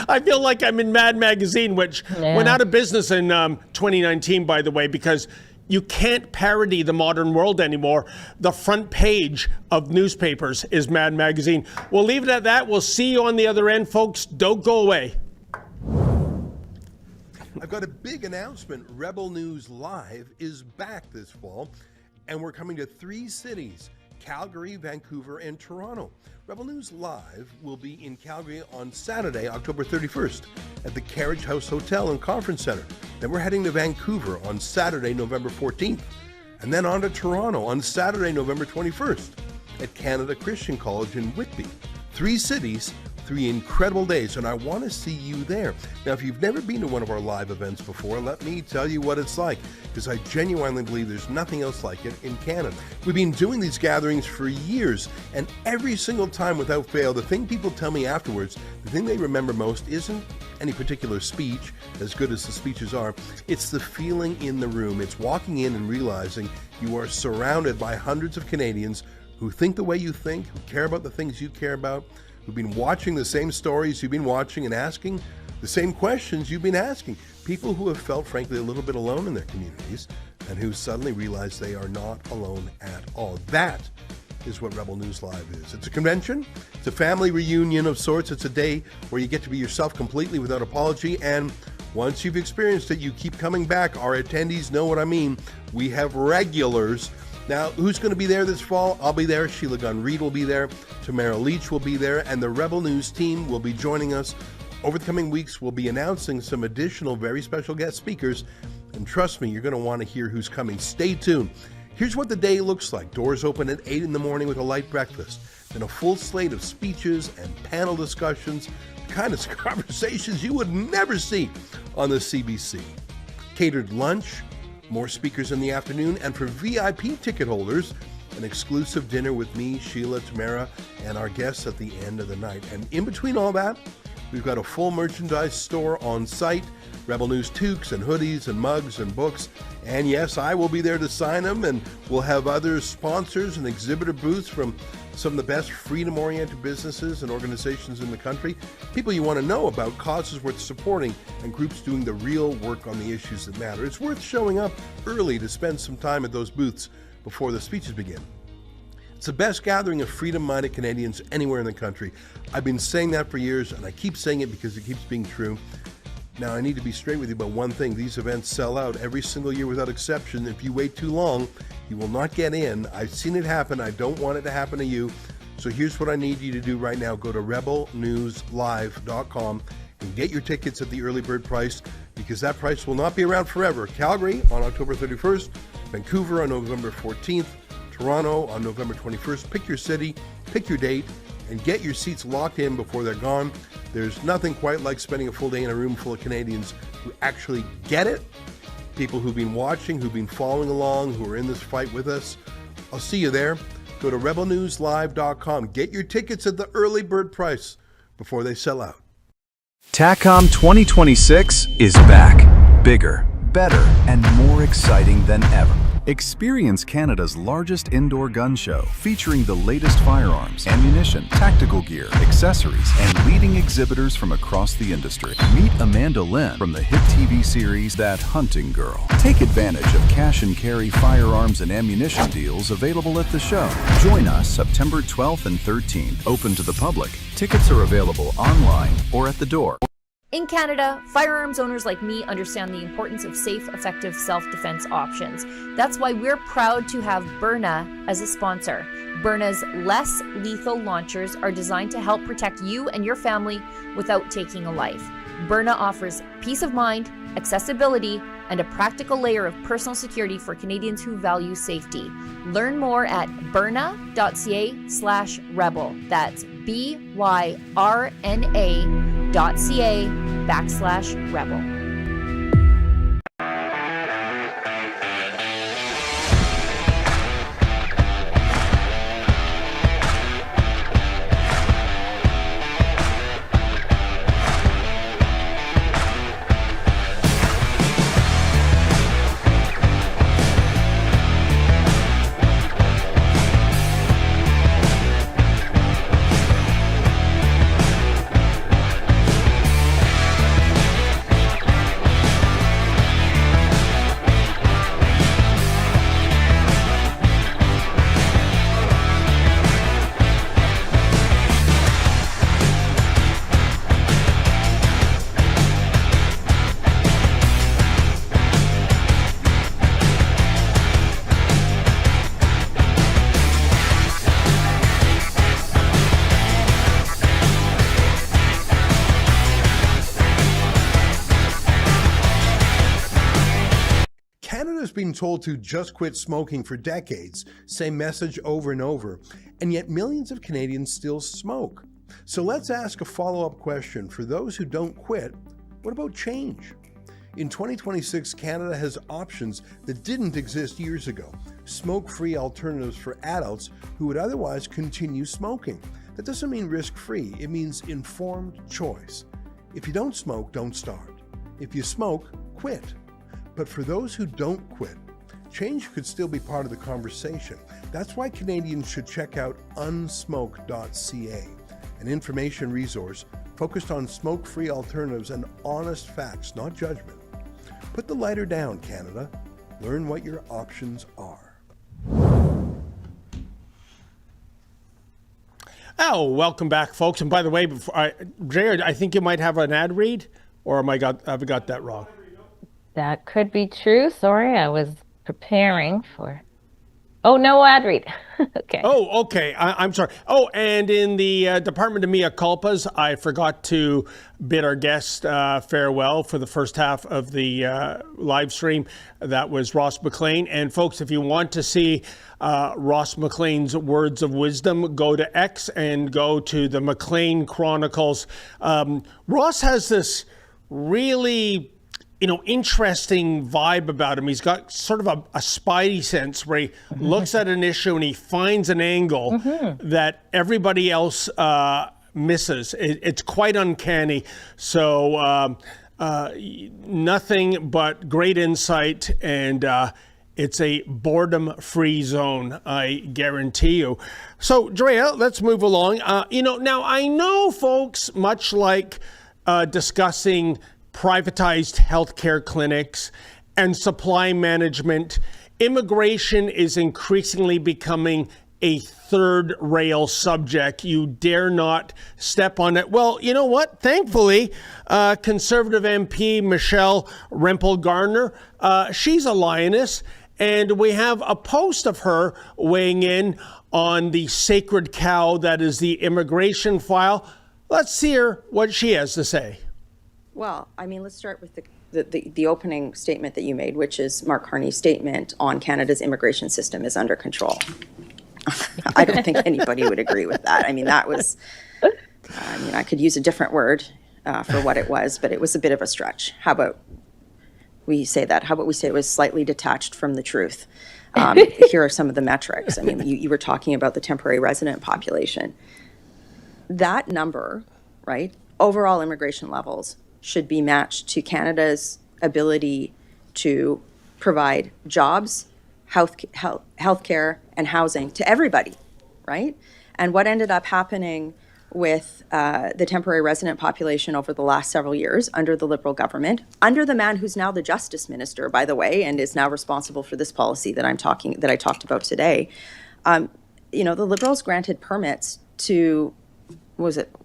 I feel like I'm in Mad Magazine, which went out of business in 2019, by the way, because you can't parody the modern world anymore. The front page of newspapers is Mad Magazine. We'll leave it at that. We'll see you on the other end, folks. Don't go away. I've got a big announcement. Rebel News Live is back this fall, and we're coming to 3 cities: Calgary, Vancouver, and Toronto. Rebel News Live will be in Calgary on Saturday, October 31st at the Carriage House Hotel and Conference Center. Then we're heading to Vancouver on Saturday, November 14th, and then on to Toronto on Saturday, November 21st at Canada Christian College in Whitby. 3 cities, 3 incredible days, and I want to see you there. Now, if you've never been to one of our live events before, let me tell you what it's like, because I genuinely believe there's nothing else like it in Canada. We've been doing these gatherings for years, and every single time without fail, the thing people tell me afterwards, the thing they remember most isn't any particular speech, as good as the speeches are. It's the feeling in the room. It's walking in and realizing you are surrounded by hundreds of Canadians who think the way you think, who care about the things you care about, who've been watching the same stories you've been watching and asking the same questions you've been asking. People who have felt, frankly, a little bit alone in their communities and who suddenly realize they are not alone at all. That is what Rebel News Live is. It's a convention. It's a family reunion of sorts. It's a day where you get to be yourself completely without apology. And once you've experienced it, you keep coming back. Our attendees know what I mean. We have regulars. Now, who's going to be there this fall? I'll be there. Sheila Gunn-Reid will be there. Tamara Leach will be there. And the Rebel News team will be joining us. Over the coming weeks, we'll be announcing some additional very special guest speakers. And trust me, you're going to want to hear who's coming. Stay tuned. Here's what the day looks like. Doors open at 8 in the morning with a light breakfast. Then a full slate of speeches and panel discussions. The kind of conversations you would never see on the CBC. Catered lunch. More speakers in the afternoon, and for VIP ticket holders, an exclusive dinner with me, Sheila, Tamara, and our guests at the end of the night. And in between all that, we've got a full merchandise store on site, Rebel News toques and hoodies and mugs and books. And yes, I will be there to sign them, and we'll have other sponsors and exhibitor booths from some of the best freedom-oriented businesses and organizations in the country, people you want to know about, causes worth supporting, and groups doing the real work on the issues that matter. It's worth showing up early to spend some time at those booths before the speeches begin. It's the best gathering of freedom-minded Canadians anywhere in the country. I've been saying that for years, and I keep saying it because it keeps being true. Now, I need to be straight with you about one thing. These events sell out every single year without exception. If you wait too long, you will not get in. I've seen it happen. I don't want it to happen to you. So here's what I need you to do right now. Go to rebelnewslive.com and get your tickets at the early bird price, because that price will not be around forever. Calgary on October 31st, Vancouver on November 14th, Toronto on November 21st. Pick your city, pick your date, and get your seats locked in before they're gone. There's nothing quite like spending a full day in a room full of Canadians who actually get it, people who've been watching, who've been following along, who are in this fight with us. I'll see you there. Go to rebelnewslive.com. Get your tickets at the early bird price before they sell out. TACOM 2026 is back. Bigger, better, and more exciting than ever. Experience Canada's largest indoor gun show, featuring the latest firearms, ammunition, tactical gear, accessories, and leading exhibitors from across the industry. Meet Amanda Lynn from the hit TV series That Hunting Girl. Take advantage of cash and carry firearms and ammunition deals available at the show. Join us September 12th and 13th, open to the public. Tickets are available online or at the door. In Canada, firearms owners like me understand the importance of safe, effective self-defense options. That's why we're proud to have Byrna as a sponsor. Byrna's less lethal launchers are designed to help protect you and your family without taking a life. Byrna offers peace of mind, accessibility, and a practical layer of personal security for Canadians who value safety. Learn more at byrna.ca/rebel. That's BYRNA.ca/rebel. Canada's been told to just quit smoking for decades, same message over and over, and yet millions of Canadians still smoke. So let's ask a follow-up question. For those who don't quit, what about change? In 2026, Canada has options that didn't exist years ago. Smoke-free alternatives for adults who would otherwise continue smoking. That doesn't mean risk-free, it means informed choice. If you don't smoke, don't start. If you smoke, quit. But for those who don't quit, change could still be part of the conversation. That's why Canadians should check out unsmoke.ca, an information resource focused on smoke-free alternatives and honest facts, not judgment. Put the lighter down, Canada. Learn what your options are. Oh, welcome back, folks. And by the way, Drea, I think you might have an ad read, or have I got that wrong? That could be true. Sorry, I was preparing for... Oh, no ad read. Okay. Oh, okay. I'm sorry. Oh, and in the Department of Mea Culpas, I forgot to bid our guest farewell for the first half of the live stream. That was Ross McLean. And folks, if you want to see Ross McLean's words of wisdom, go to X and go to the McLean Chronicles. Ross has this really interesting vibe about him. He's got sort of a spidey sense where he looks at an issue and he finds an angle that everybody else misses. It's quite uncanny. So nothing but great insight, and it's a boredom-free zone, I guarantee you. So, Drea, let's move along. Now I know, folks, much like discussing privatized healthcare clinics and supply management immigration is increasingly becoming a third rail subject. You dare not step on it. Well, you know what? Thankfully, Conservative MP Michelle Rempel-Garner, she's a lioness, and we have a post of her weighing in on the sacred cow that is the immigration file. Let's hear what she has to say. Well, I mean, let's start with the opening statement that you made, which is Mark Carney's statement on Canada's immigration system is under control. I don't think anybody would agree with that. I mean, that was, I could use a different word for what it was, but it was a bit of a stretch. How about we say that? How about we say it was slightly detached from the truth? Here are some of the metrics. I mean, you were talking about the temporary resident population. That number, right, overall immigration levels should be matched to Canada's ability to provide jobs, healthcare, and housing to everybody, right? And what ended up happening with the temporary resident population over the last several years under the Liberal government, under the man who's now the Justice Minister, by the way, and is now responsible for this policy that I talked about today. The Liberals granted permits to,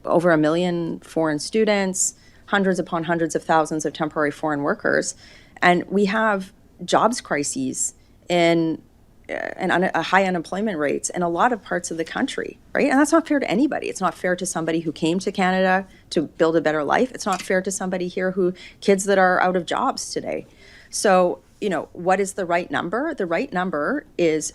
over 1 million foreign students, hundreds upon hundreds of thousands of temporary foreign workers, and we have jobs crises and high unemployment rates in a lot of parts of the country, right? And that's not fair to anybody. It's not fair to somebody who came to Canada to build a better life. It's not fair to somebody here kids that are out of jobs today. So, what is the right number? The right number is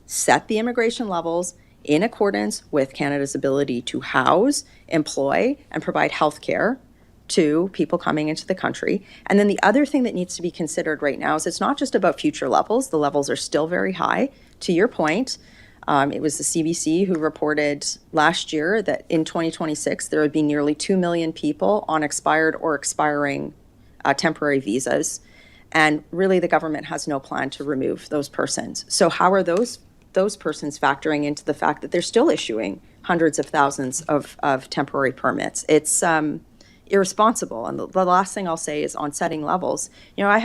set the immigration levels in accordance with Canada's ability to house, employ, and provide health care to people coming into the country. And then the other thing that needs to be considered right now is it's not just about future levels. The levels are still very high. To your point, it was the CBC who reported last year that in 2026, there would be nearly 2 million people on expired or expiring temporary visas. And really, the government has no plan to remove those persons. So how are those persons factoring into the fact that they're still issuing hundreds of thousands of temporary permits? It's irresponsible. And the last thing I'll say is on setting levels.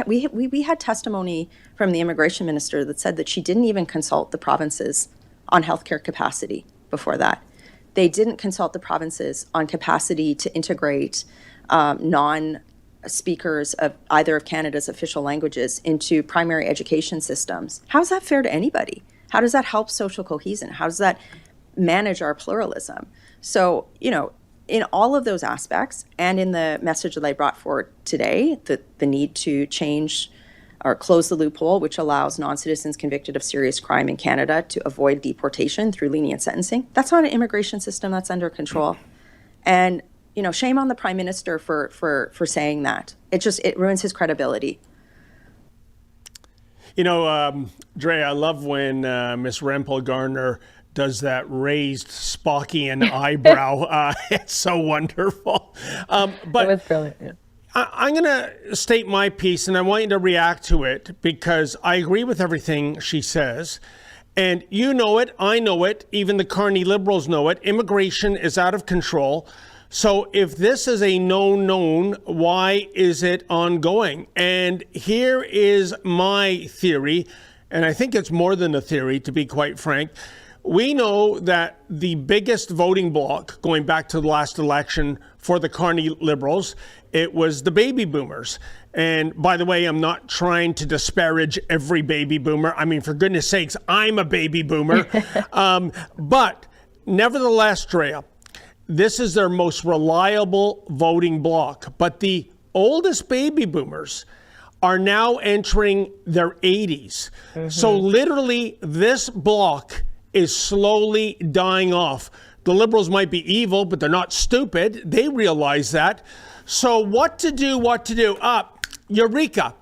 We had testimony from the immigration minister that said that she didn't even consult the provinces on healthcare capacity before that. They didn't consult the provinces on capacity to integrate non-speakers of either of Canada's official languages into primary education systems. How is that fair to anybody? How does that help social cohesion? How does that manage our pluralism? So, in all of those aspects, and in the message that I brought forward today, the need to change or close the loophole which allows non-citizens convicted of serious crime in Canada to avoid deportation through lenient sentencing, that's not an immigration system that's under control. And, shame on the Prime Minister for saying that. It ruins his credibility. Drea, I love when Miss Rempel-Garner does that raised Spockian eyebrow. It's so wonderful. But it was brilliant. Yeah. I'm going to state my piece, and I want you to react to it because I agree with everything she says. And you know it, I know it, even the Carney Liberals know it. Immigration is out of control. So if this is a known, why is it ongoing? And here is my theory, and I think it's more than a theory, to be quite frank. We know that the biggest voting bloc going back to the last election for the Carney Liberals, it was the baby boomers. And by the way, I'm not trying to disparage every baby boomer. I mean, for goodness sakes, I'm a baby boomer. But nevertheless, Drea, this is their most reliable voting bloc. But the oldest baby boomers are now entering their 80s. Mm-hmm. So literally this bloc is slowly dying off. The Liberals might be evil, but they're not stupid. They realize that. So what to do? Eureka.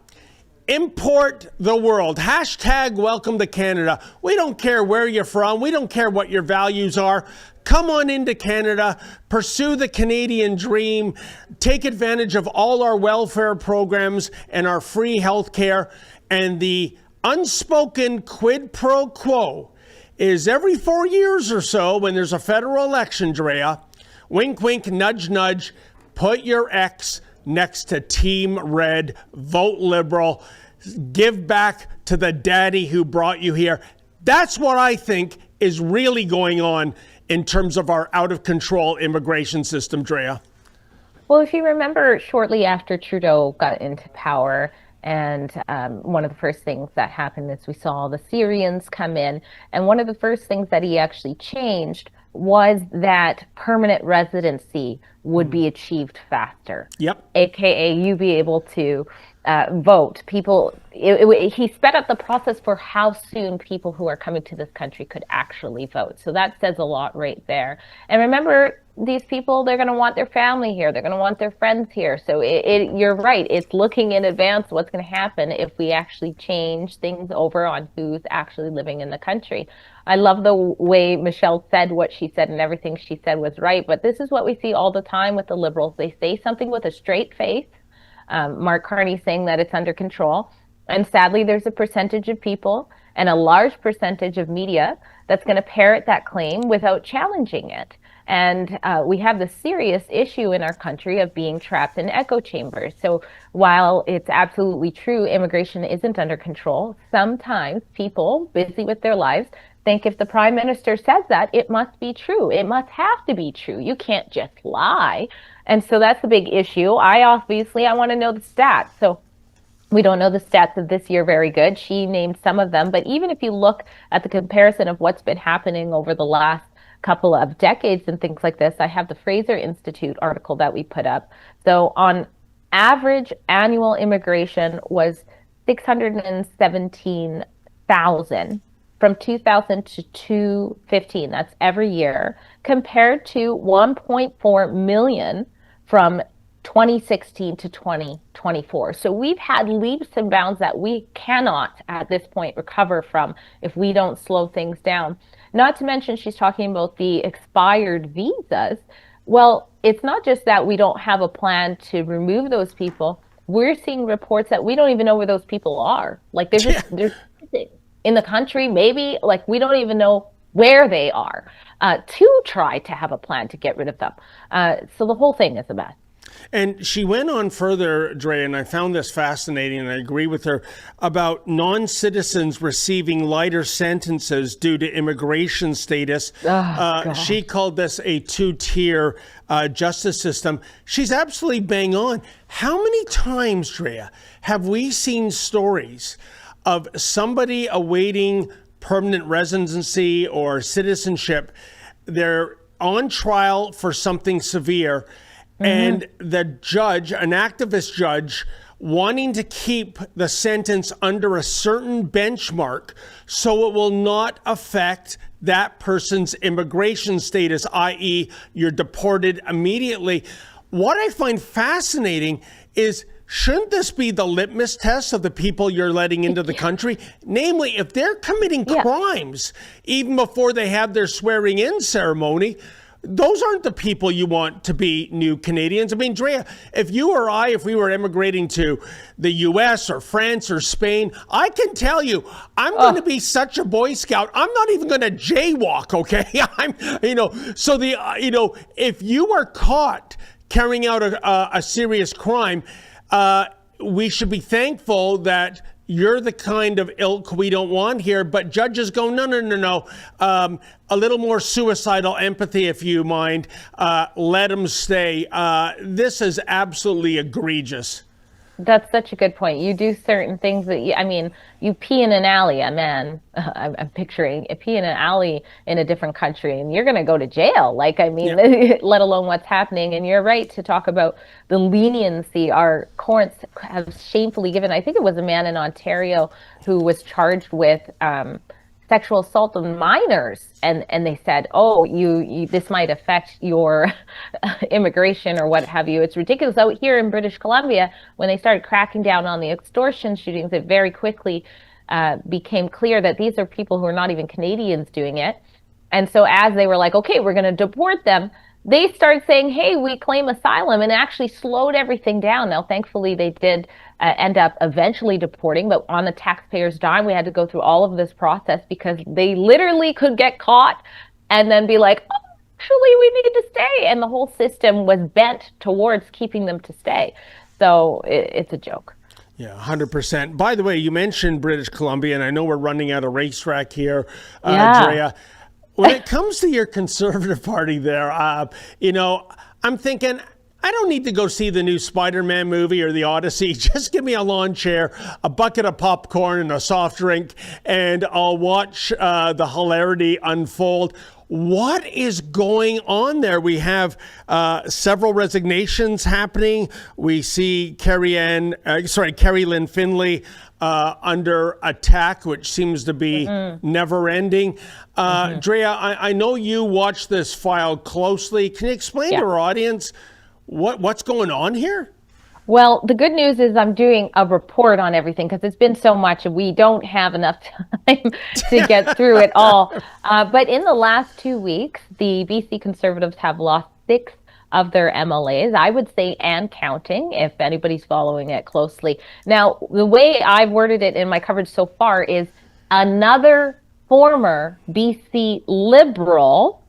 Import the world. # welcome to Canada. We don't care where you're from. We don't care what your values are. Come on into Canada, pursue the Canadian dream, take advantage of all our welfare programs and our free health care. And the unspoken quid pro quo is every 4 years or so when there's a federal election, Drea, wink, wink, nudge, nudge, put your X next to Team Red, vote Liberal. give back to the daddy who brought you here. That's what I think is really going on in terms of our out of control immigration system, Drea. Well, if you remember, shortly after Trudeau got into power, and one of the first things that happened is we saw the Syrians come in. And one of the first things that he actually changed was that permanent residency would be achieved faster. Yep. AKA you be able to vote. He sped up the process for how soon people who are coming to this country could actually vote. So that says a lot right there. And remember, these people, they're going to want their family here. They're going to want their friends here. So you're right. It's looking in advance what's going to happen if we actually change things over on who's actually living in the country. I love the way Michelle said what she said, and everything she said was right. But this is what we see all the time with the Liberals. They say something with a straight face. Mark Carney saying that it's under control. And sadly, there's a percentage of people and a large percentage of media that's going to parrot that claim without challenging it. And we have the serious issue in our country of being trapped in echo chambers. So while it's absolutely true, immigration isn't under control, sometimes people busy with their lives think if the Prime Minister says that, it must be true. It must have to be true. You can't just lie. And so that's the big issue. I want to know the stats. So we don't know the stats of this year very good. She named some of them. But even if you look at the comparison of what's been happening over the last couple of decades and things like this, I have the Fraser Institute article that we put up. So on average, annual immigration was 617,000 from 2000 to 2015. That's every year, compared to 1.4 million from 2016 to 2024. So we've had leaps and bounds that we cannot at this point recover from if we don't slow things down. Not to mention, she's talking about the expired visas. Well, it's not just that we don't have a plan to remove those people. We're seeing reports that we don't even know where those people are. Like they're just they're in the country, maybe, like we don't even know where they are to try to have a plan to get rid of them. So the whole thing is a mess. And she went on further, Dre, and I found this fascinating, and I agree with her, about non-citizens receiving lighter sentences due to immigration status. She called this a two-tier justice system. She's absolutely bang on. How many times, Drea, have we seen stories of somebody awaiting permanent residency or citizenship? They're on trial for something severe, and the judge, an activist judge, wanting to keep the sentence under a certain benchmark so it will not affect that person's immigration status, i.e. you're deported immediately. What I find fascinating is, shouldn't this be the litmus test of the people you're letting into the country? Namely, if they're committing crimes even before they have their swearing in ceremony, those aren't the people you want to be new Canadians. I mean, Drea, if you or I, if we were immigrating to the US or France or Spain, I can tell you, I'm going to be such a Boy Scout. I'm not even going to jaywalk, okay? If you are caught carrying out a serious crime, we should be thankful that you're the kind of ilk we don't want here. But judges go, no. A little more suicidal empathy, if you mind. Let them stay. This is absolutely egregious. That's such a good point. You do certain things that, you pee in an alley, I'm picturing, pee in an alley in a different country and you're going to go to jail. Let alone what's happening. And you're right to talk about the leniency our courts have shamefully given. I think it was a man in Ontario who was charged with sexual assault on minors, and they said, you this might affect your immigration or what have you. It's ridiculous. Out here in British Columbia, when they started cracking down on the extortion shootings, it very quickly became clear that these are people who are not even Canadians doing it. And so as they were like, okay, we're going to deport them, they started saying, hey, we claim asylum, and it actually slowed everything down. Now, thankfully, they did end up eventually deporting, but on the taxpayers' dime, we had to go through all of this process because they literally could get caught and then be like, actually, we need to stay. And the whole system was bent towards keeping them to stay. So it's a joke. Yeah, 100%. By the way, you mentioned British Columbia, and I know we're running out of racetrack here, Drea. When it comes to your Conservative Party there, I'm thinking, I don't need to go see the new Spider-Man movie or the Odyssey. Just give me a lawn chair, a bucket of popcorn, and a soft drink, and I'll watch the hilarity unfold. What is going on there? We have several resignations happening. We see Carrie Lynn Finley under attack, which seems to be never ending. Drea, I know you watch this file closely. Can you explain to our audience what's going on here? Well, the good news is I'm doing a report on everything because it's been so much and we don't have enough time to get through it all. But in the last 2 weeks, the BC Conservatives have lost 6 of their MLAs, I would say, and counting, if anybody's following it closely. Now, the way I've worded it in my coverage so far is another former BC Liberal,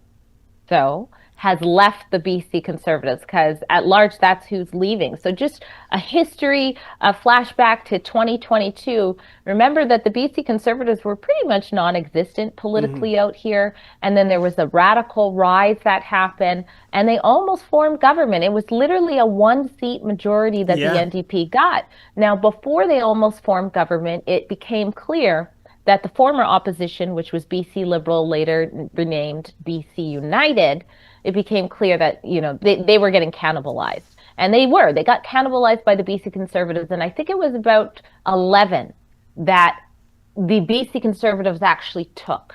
has left the BC Conservatives, because at large, that's who's leaving. So just a history, a flashback to 2022. Remember that the BC Conservatives were pretty much non-existent politically out here. And then there was a radical rise that happened, and they almost formed government. It was literally a 1-seat majority that the NDP got. Now, before they almost formed government, it became clear that the former opposition, which was BC Liberal, later renamed BC United, it became clear that, they were getting cannibalized. And they got cannibalized by the BC Conservatives. And I think it was about 11 that the BC Conservatives actually took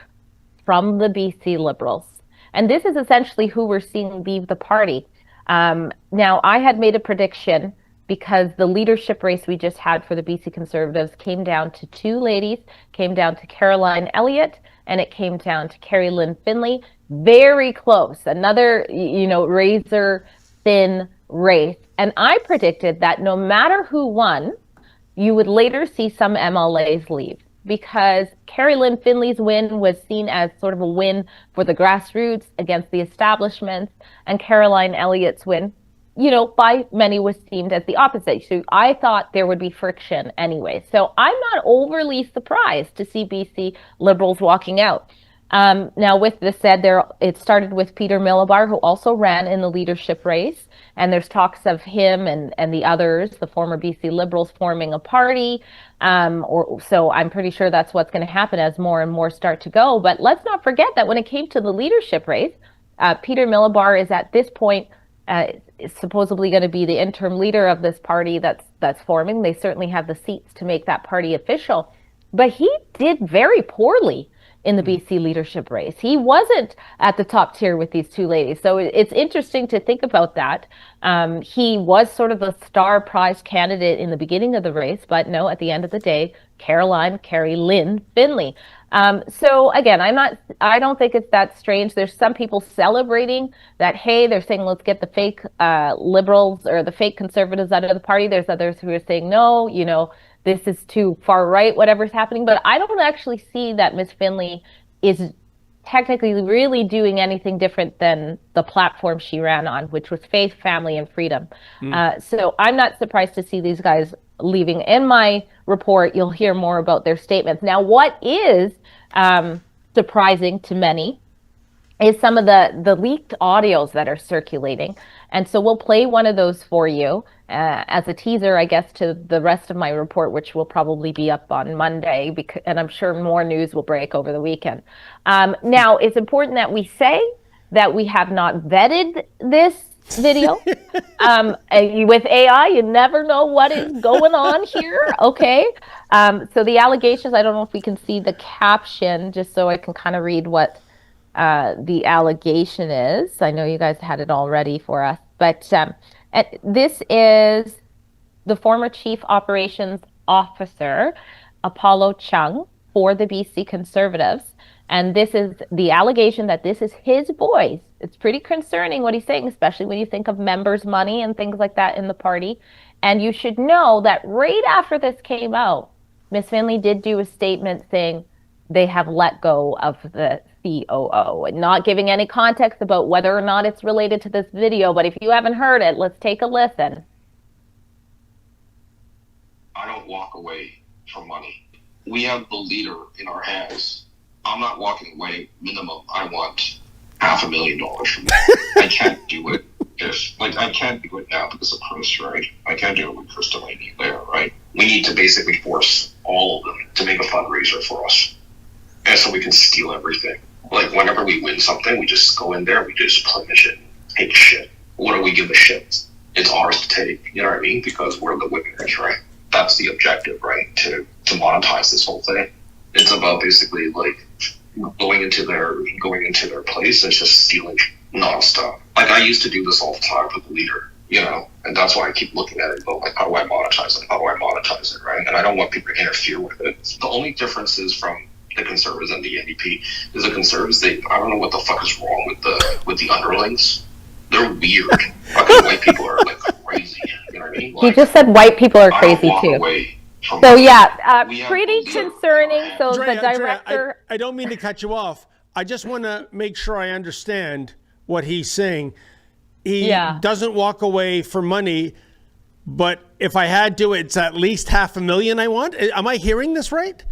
from the BC Liberals. And this is essentially who we're seeing leave the party. Now, I had made a prediction because the leadership race we just had for the BC Conservatives came down to 2 ladies, came down to Caroline Elliott, and it came down to Carrie Lynn Finley. Very close, another, razor thin race. And I predicted that no matter who won, you would later see some MLAs leave, because Carrie Lynn Finley's win was seen as sort of a win for the grassroots against the establishment, and Caroline Elliott's win, by many was deemed as the opposite. So I thought there would be friction anyway. So I'm not overly surprised to see BC Liberals walking out. Now, with this said, it started with Peter Millibar, who also ran in the leadership race. And there's talks of him and the others, the former BC Liberals, forming a party. So I'm pretty sure that's what's going to happen as more and more start to go. But let's not forget that when it came to the leadership race, Peter Millibar is at this point is supposedly going to be the interim leader of this party that's forming. They certainly have the seats to make that party official. But he did very poorly in the BC leadership race. He wasn't at the top tier with these 2 ladies. So it's interesting to think about that. He was sort of the star prize candidate in the beginning of the race, but no, at the end of the day, Carrie Lynn Finley. So again, I don't think it's that strange. There's some people celebrating that, hey, they're saying, let's get the fake liberals or the fake conservatives out of the party. There's others who are saying, no, this is too far right, whatever's happening. But I don't actually see that Ms. Finley is technically really doing anything different than the platform she ran on, which was faith, family, and freedom. So I'm not surprised to see these guys leaving. In my report, you'll hear more about their statements. Now, what is surprising to many is some of the leaked audios that are circulating. And so we'll play one of those for you as a teaser, I guess, to the rest of my report, which will probably be up on Monday, and I'm sure more news will break over the weekend. Now, it's important that we say that we have not vetted this video. With AI, you never know what is going on here, okay? So the allegations, I don't know if we can see the caption, just so I can kind of read what the allegation is. I know you guys had it all ready for us, but this is the former Chief Operations Officer, Apollo Chung, for the BC Conservatives. And this is the allegation that this is his voice. It's pretty concerning what he's saying, especially when you think of members' money and things like that in the party. And you should know that right after this came out, Ms. Finley did do a statement saying they have let go of the COO, and not giving any context about whether or not it's related to this video. But if you haven't heard it, let's take a listen. I don't don't walk away from money. We have the leader in our hands. I'm not walking away. Minimum, I want $500,000 from that. I can't do it I can't do it now because of Chris, right? I can't do it with Chris Delaney there, right? We need to basically force all of them to make a fundraiser for us. And so we can steal everything. Like, whenever we win something, we just go in there, we just plenish it, take a shit. What do we give a shit? It's ours to take, you know what I mean? Because we're the winners, right? That's the objective, right? To monetize this whole thing. It's about basically like going into their place and just stealing nonstop. Like, I used to do this all the time with the leader, you know, and that's why I keep looking at it and go, like, how do I monetize it? How do I monetize it, right? And I don't want people to interfere with it. The only difference is from the Conservatives and the NDP is the Conservatives, I don't know what the fuck is wrong with the underlings. They're weird. Fucking white people are like crazy. You know what I mean? Like, he just said white people are crazy too. So yeah, pretty concerning. So Drea, the director. I don't mean to cut you off. I just want to make sure I understand what he's saying. He doesn't walk away for money, but if I had to, it's at least $500,000 I want. Am I hearing this right?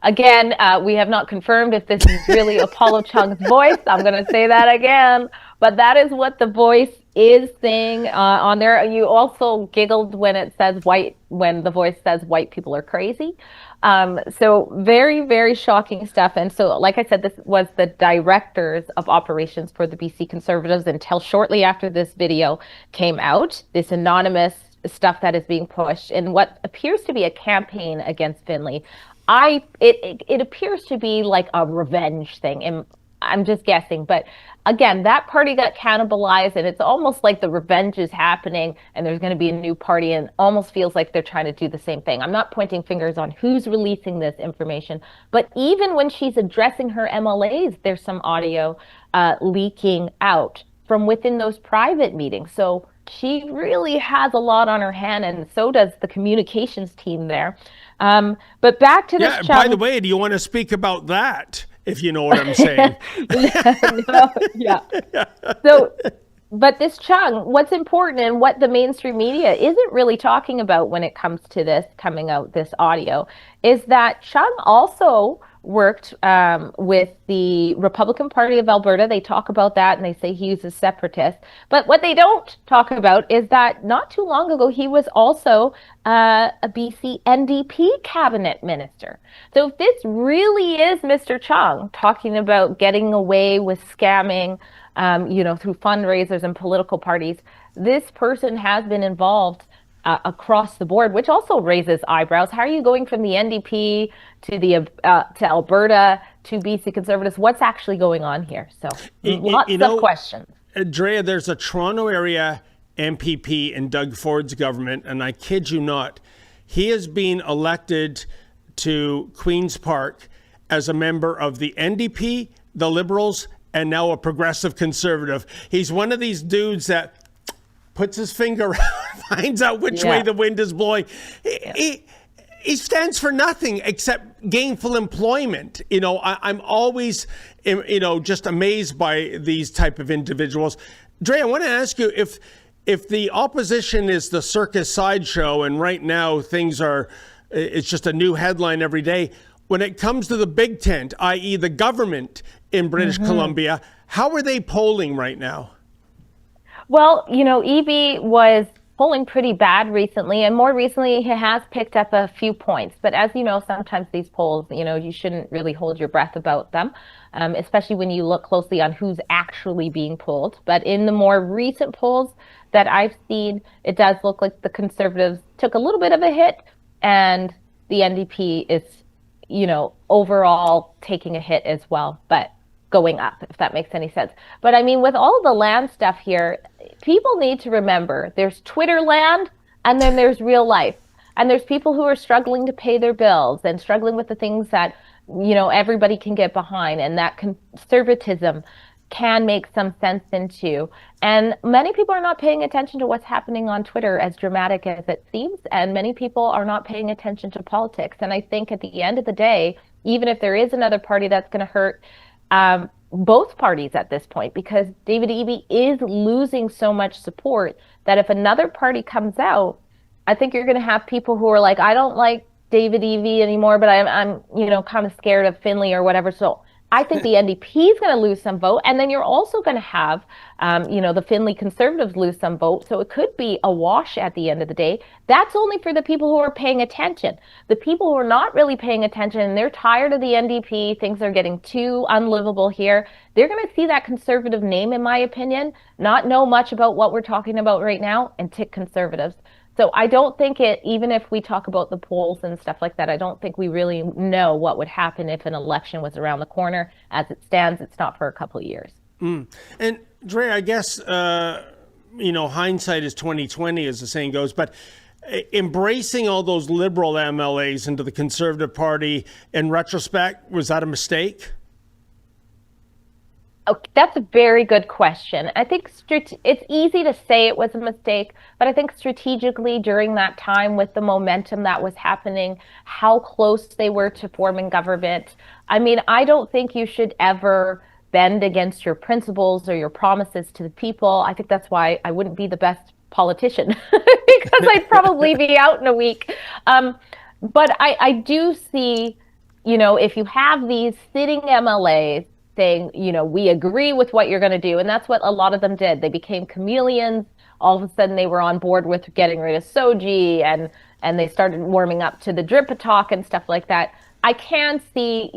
Again, we have not confirmed if this is really Apollo Chung's voice. I'm going to say that again. But that is what the voice is saying on there. You also giggled when it says when the voice says white people are crazy. So very, very shocking stuff. And so, like I said, this was the directors of operations for the BC Conservatives until shortly after this video came out, this anonymous stuff that is being pushed in what appears to be a campaign against Finlay. It appears to be like a revenge thing, and I'm just guessing, but again, that party got cannibalized, and it's almost like the revenge is happening, and there's going to be a new party, and almost feels like they're trying to do the same thing. I'm not pointing fingers on who's releasing this information, but even when she's addressing her MLAs, there's some audio leaking out from within those private meetings. So she really has a lot on her hand, and so does the communications team there. But back to this. By the way, do you want to speak about that? If you know what I'm saying. So, but this Chung, what's important and what the mainstream media isn't really talking about when it comes to this coming out, this audio, is that Chung also worked with the Republican Party of Alberta. They talk about that and they say he was a separatist. But what they don't talk about is that not too long ago, he was also a BC NDP cabinet minister. So if this really is Mr. Chung talking about getting away with scamming, through fundraisers and political parties, this person has been involved across the board, which also raises eyebrows. How are you going from the NDP to Alberta to BC Conservatives? What's actually going on here? So lots of questions. Drea, there's a Toronto area MPP in Doug Ford's government, and I kid you not, he has been elected to Queen's Park as a member of the NDP, the Liberals, and now a progressive Conservative. He's one of these dudes that puts his finger out, finds out which way the wind is blowing. He stands for nothing except gainful employment. I'm always, just amazed by these type of individuals. Dre, I want to ask you if the opposition is the circus sideshow, and right now it's just a new headline every day. When it comes to the big tent, i.e. the government in British Columbia, how are they polling right now? Well, EB was polling pretty bad recently, and more recently he has picked up a few points. But as you know, sometimes these polls, you shouldn't really hold your breath about them, especially when you look closely on who's actually being polled. But in the more recent polls that I've seen, it does look like the Conservatives took a little bit of a hit, and the NDP is, overall taking a hit as well, but going up, if that makes any sense. But I mean, with all the land stuff here, people need to remember there's Twitter land, and then there's real life. And there's people who are struggling to pay their bills and struggling with the things that, everybody can get behind, and that conservatism can make some sense into. And many people are not paying attention to what's happening on Twitter, as dramatic as it seems, and many people are not paying attention to politics. And I think at the end of the day, even if there is another party that's going to hurt both parties at this point, because David Eby is losing so much support that if another party comes out, I think you're going to have people who are like, I don't like David Eby anymore, but I'm kind of scared of Finlay or whatever. So I think the NDP is going to lose some vote. And then you're also going to have, the Finlay Conservatives lose some vote. So it could be a wash at the end of the day. That's only for the people who are paying attention. The people who are not really paying attention and they're tired of the NDP, things are getting too unlivable here. They're going to see that Conservative name, in my opinion, not know much about what we're talking about right now and tick Conservatives. So I don't think even if we talk about the polls and stuff like that, I don't think we really know what would happen if an election was around the corner. As it stands, it's not for a couple of years. And Drea, I guess, hindsight is 20/20, as the saying goes, but embracing all those liberal MLAs into the Conservative Party, in retrospect, was that a mistake? Okay, that's a very good question. I think it's easy to say it was a mistake, but I think strategically during that time with the momentum that was happening, how close they were to forming government, I mean, I don't think you should ever bend against your principles or your promises to the people. I think that's why I wouldn't be the best politician because I'd probably be out in a week. But I do see, if you have these sitting MLAs saying, we agree with what you're going to do. And that's what a lot of them did. They became chameleons. All of a sudden they were on board with getting rid of Soji and they started warming up to the drip talk and stuff like that. I can see,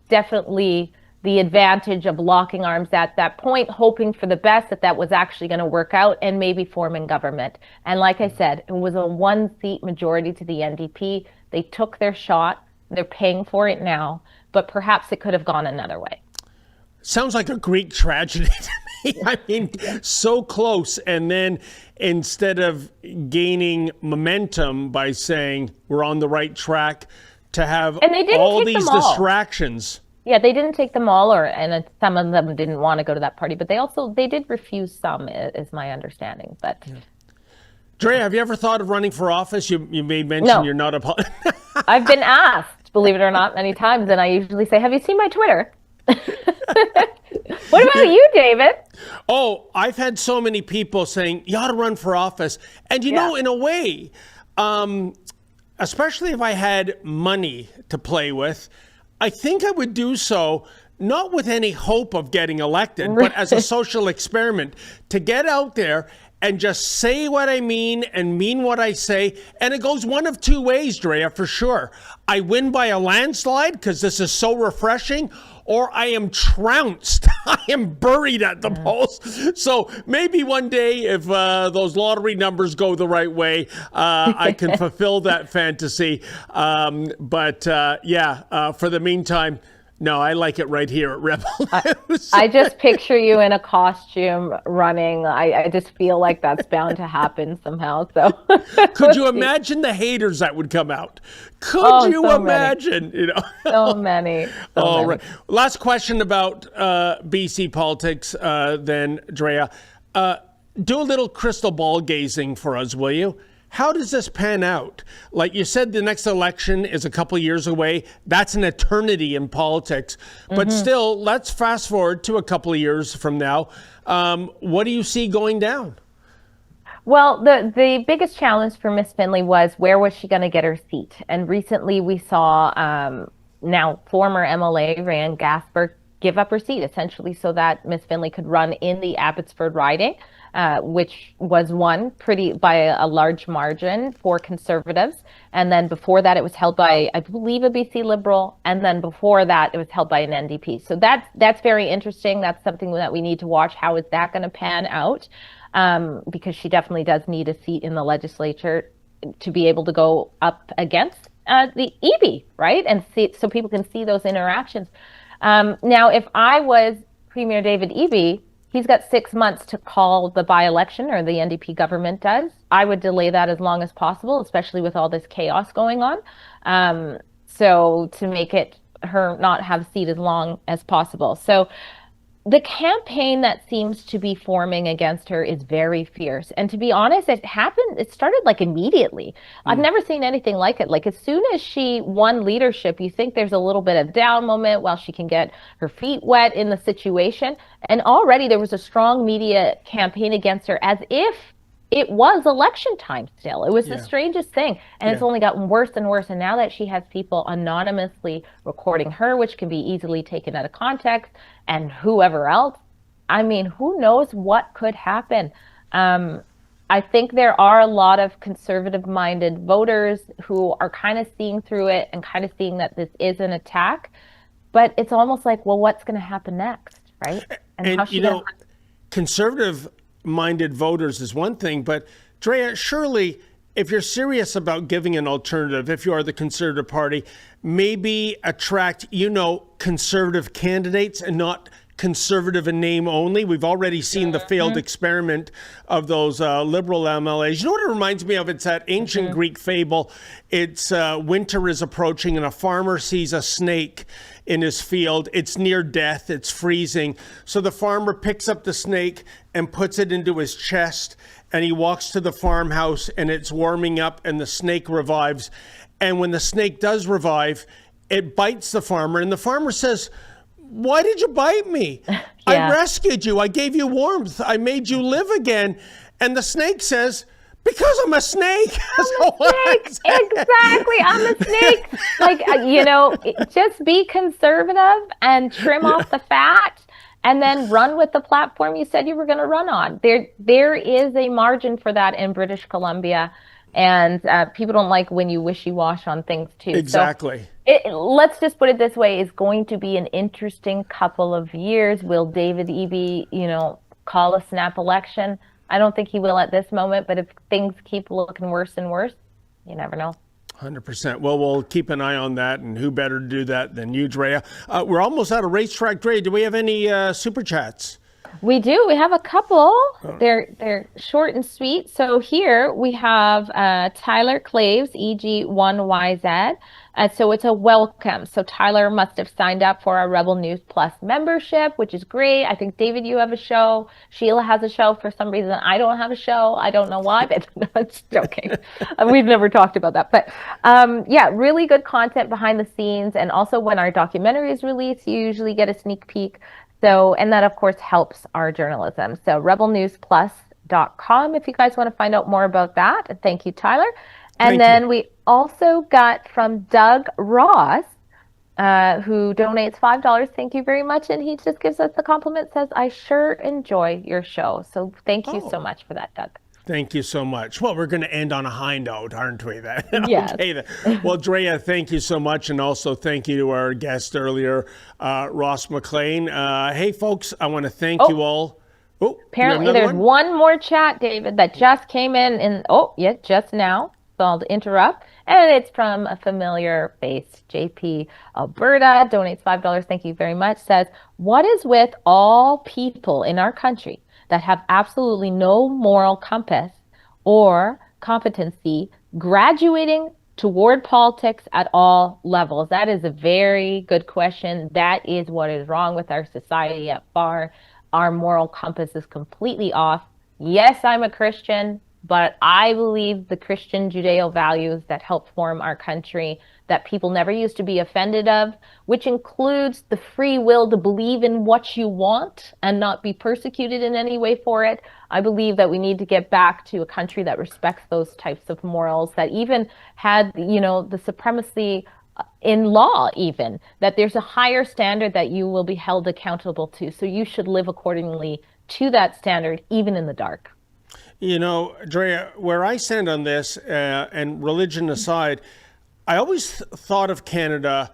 definitely the advantage of locking arms at that point, hoping for the best that was actually going to work out and maybe forming government. And like I said, it was a 1-seat majority to the NDP. They took their shot. They're paying for it now, but perhaps it could have gone another way. Sounds like a Greek tragedy to me. I mean, so close. And then instead of gaining momentum by saying we're on the right track, to have all these distractions. Yeah, they didn't take them all, and some of them didn't want to go to that party, but they did refuse some, is my understanding. But Drea, have you ever thought of running for office? You made mention you're not a... I've been asked, believe it or not, many times, and I usually say, have you seen my Twitter? What about you, David? Oh, I've had so many people saying, you ought to run for office. And in a way, especially if I had money to play with, I think I would do so, not with any hope of getting elected, but as a social experiment, to get out there and just say what I mean and mean what I say. And it goes one of two ways, Drea, for sure. I win by a landslide because this is so refreshing, or I am trounced. I am buried at the polls. So maybe one day, if those lottery numbers go the right way, I can fulfill that fantasy. But for the meantime, no, I like it right here at Rebel News. I just picture you in a costume running. I just feel like that's bound to happen somehow. So could you imagine the haters that would come out? Could you imagine? Many. So many. Right. Last question about BC politics then, Drea. Do a little crystal ball gazing for us, will you? How does this pan out? Like you said, the next election is a couple years away. That's an eternity in politics. But still, let's fast forward to a couple of years from now. What do you see going down? Well, the biggest challenge for Miss Finlay was where was she going to get her seat? And recently we saw now former MLA Rand Gasper give up her seat, essentially so that Miss Finlay could run in the Abbotsford riding. Which was won by a large margin for Conservatives. And then before that, it was held by, I believe, a BC Liberal. And then before that, it was held by an NDP. So that's very interesting. That's something that we need to watch. How is that going to pan out? Because she definitely does need a seat in the legislature to be able to go up against the Eby, right? And see, so people can see those interactions. Now, if I was Premier David Eby, he's got 6 months to call the by-election, or the NDP government does. I would delay that as long as possible, especially with all this chaos going on. So to make it her not have a seat as long as possible. So the campaign that seems to be forming against her is very fierce. And to be honest, it started like immediately. I've never seen anything like it. Like as soon as she won leadership, you think there's a little bit of down moment while she can get her feet wet in the situation. And already there was a strong media campaign against her as if it was election time still. It was the Yeah. strangest thing. And it's Yeah. only gotten worse and worse. And now that she has people anonymously recording her, which can be easily taken out of context, and whoever else, I mean, who knows what could happen? I think there are a lot of conservative-minded voters who are kind of seeing through it and kind of seeing that this is an attack. But it's almost like, well, what's going to happen next, right? And how's she you know, gonna... conservative-minded voters is one thing, but Drea, surely if you're serious about giving an alternative, if you are the Conservative Party, maybe attract, conservative candidates and not conservative in name only. We've already seen the failed experiment of those liberal MLAs. You know what it reminds me of? It's that ancient Greek fable. It's winter is approaching and a farmer sees a snake in his field. It's near death. It's freezing. So the farmer picks up the snake and puts it into his chest, and he walks to the farmhouse and it's warming up and the snake revives. And when the snake does revive, it bites the farmer, and the farmer says, "Why did you bite me? I rescued you. I gave you warmth. I made you live again." And the snake says, "Because I'm a snake." Exactly. I'm a snake. Just be conservative and trim off the fat and then run with the platform you said you were going to run on. There is a margin for that in British Columbia. And people don't like when you wishy-wash on things too. Exactly. So let's just put it this way: it's going to be an interesting couple of years. Will David Eby, call a snap election? I don't think he will at this moment, but if things keep looking worse and worse, you never know. 100%. Well, we'll keep an eye on that, and who better to do that than you, Drea? We're almost out of racetrack. Drea, do we have any super chats? We do. We have a couple. They're short and sweet. So here we have Tyler Claves, EG1YZ. So it's a welcome. So Tyler must have signed up for our Rebel News Plus membership, which is great. I think, David, you have a show. Sheila has a show. For some reason, I don't have a show. I don't know why, but no, I'm just joking. We've never talked about that. But really good content behind the scenes. And also when our documentary is released, you usually get a sneak peek. So, and that, of course, helps our journalism. So rebelnewsplus.com if you guys want to find out more about that. And thank you, Tyler. And then we also got from Doug Ross, who donates $5. Thank you very much. And he just gives us the compliment, says, "I sure enjoy your show." So thank you so much for that, Doug. Thank you so much. Well, we're going to end on a high note, aren't we? Yes. Okay, then. Well, Drea, thank you so much. And also thank you to our guest earlier, Ross McLean. Hey, folks, I want to thank you all. Oh, apparently there's one more chat, David, that just came in just now, called Interrupt. And it's from a familiar face, JP Alberta, donates $5. Thank you very much. Says, "What is with all people in our country that have absolutely no moral compass or competency graduating toward politics at all levels?" That is a very good question. That is what is wrong with our society at bar. Our moral compass is completely off. Yes, I'm a Christian, but I believe the Christian Judeo values that help form our country, that people never used to be offended of, which includes the free will to believe in what you want and not be persecuted in any way for it. I believe that we need to get back to a country that respects those types of morals, that even had, the supremacy in law, even, that there's a higher standard that you will be held accountable to. So you should live accordingly to that standard, even in the dark. Drea, where I stand on this, and religion aside, I always thought of Canada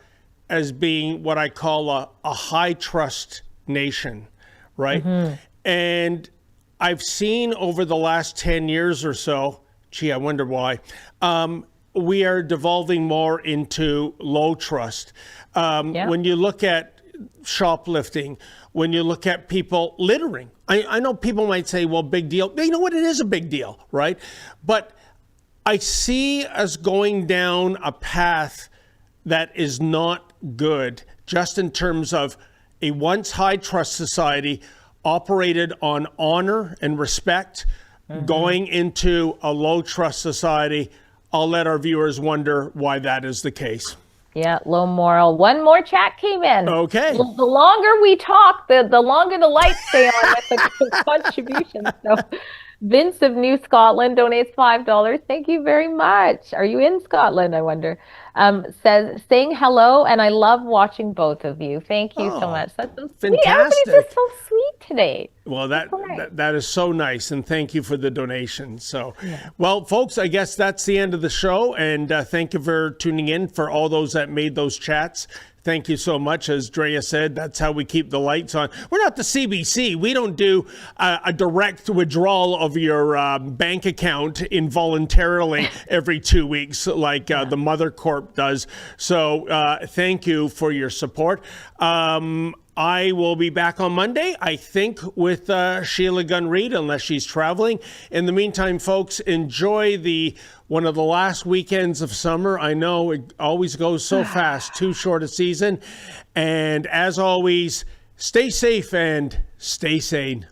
as being what I call a high trust nation, right? Mm-hmm. And I've seen over the last 10 years or so, I wonder why, we are devolving more into low trust. When you look at shoplifting, when you look at people littering, I know people might say, well, big deal. You know what? It is a big deal, right? But I see us going down a path that is not good, just in terms of a once high trust society operated on honor and respect, going into a low trust society. I'll let our viewers wonder why that is the case. Yeah, low moral. One more chat came in. Okay. The longer we talk, the longer the lights stay on with the contributions. So Vince of New Scotland donates $5. Thank you very much. Are you in Scotland, I wonder? Says, saying hello, and I love watching both of you. Thank you so much. That's so sweet. Fantastic. Everybody's just so sweet today. Well, that is so nice, and thank you for the donation. So, well, folks, I guess that's the end of the show, and thank you for tuning in. For all those that made those chats, thank you so much. As Drea said, that's how we keep the lights on. We're not the CBC. We don't do a direct withdrawal of your bank account involuntarily every 2 weeks like the Mother Corp does. So thank you for your support. I will be back on Monday, I think, with Sheila Gunn Reid, unless she's traveling. In the meantime, folks, enjoy one of the last weekends of summer. I know it always goes so fast, too short a season. And as always, stay safe and stay sane.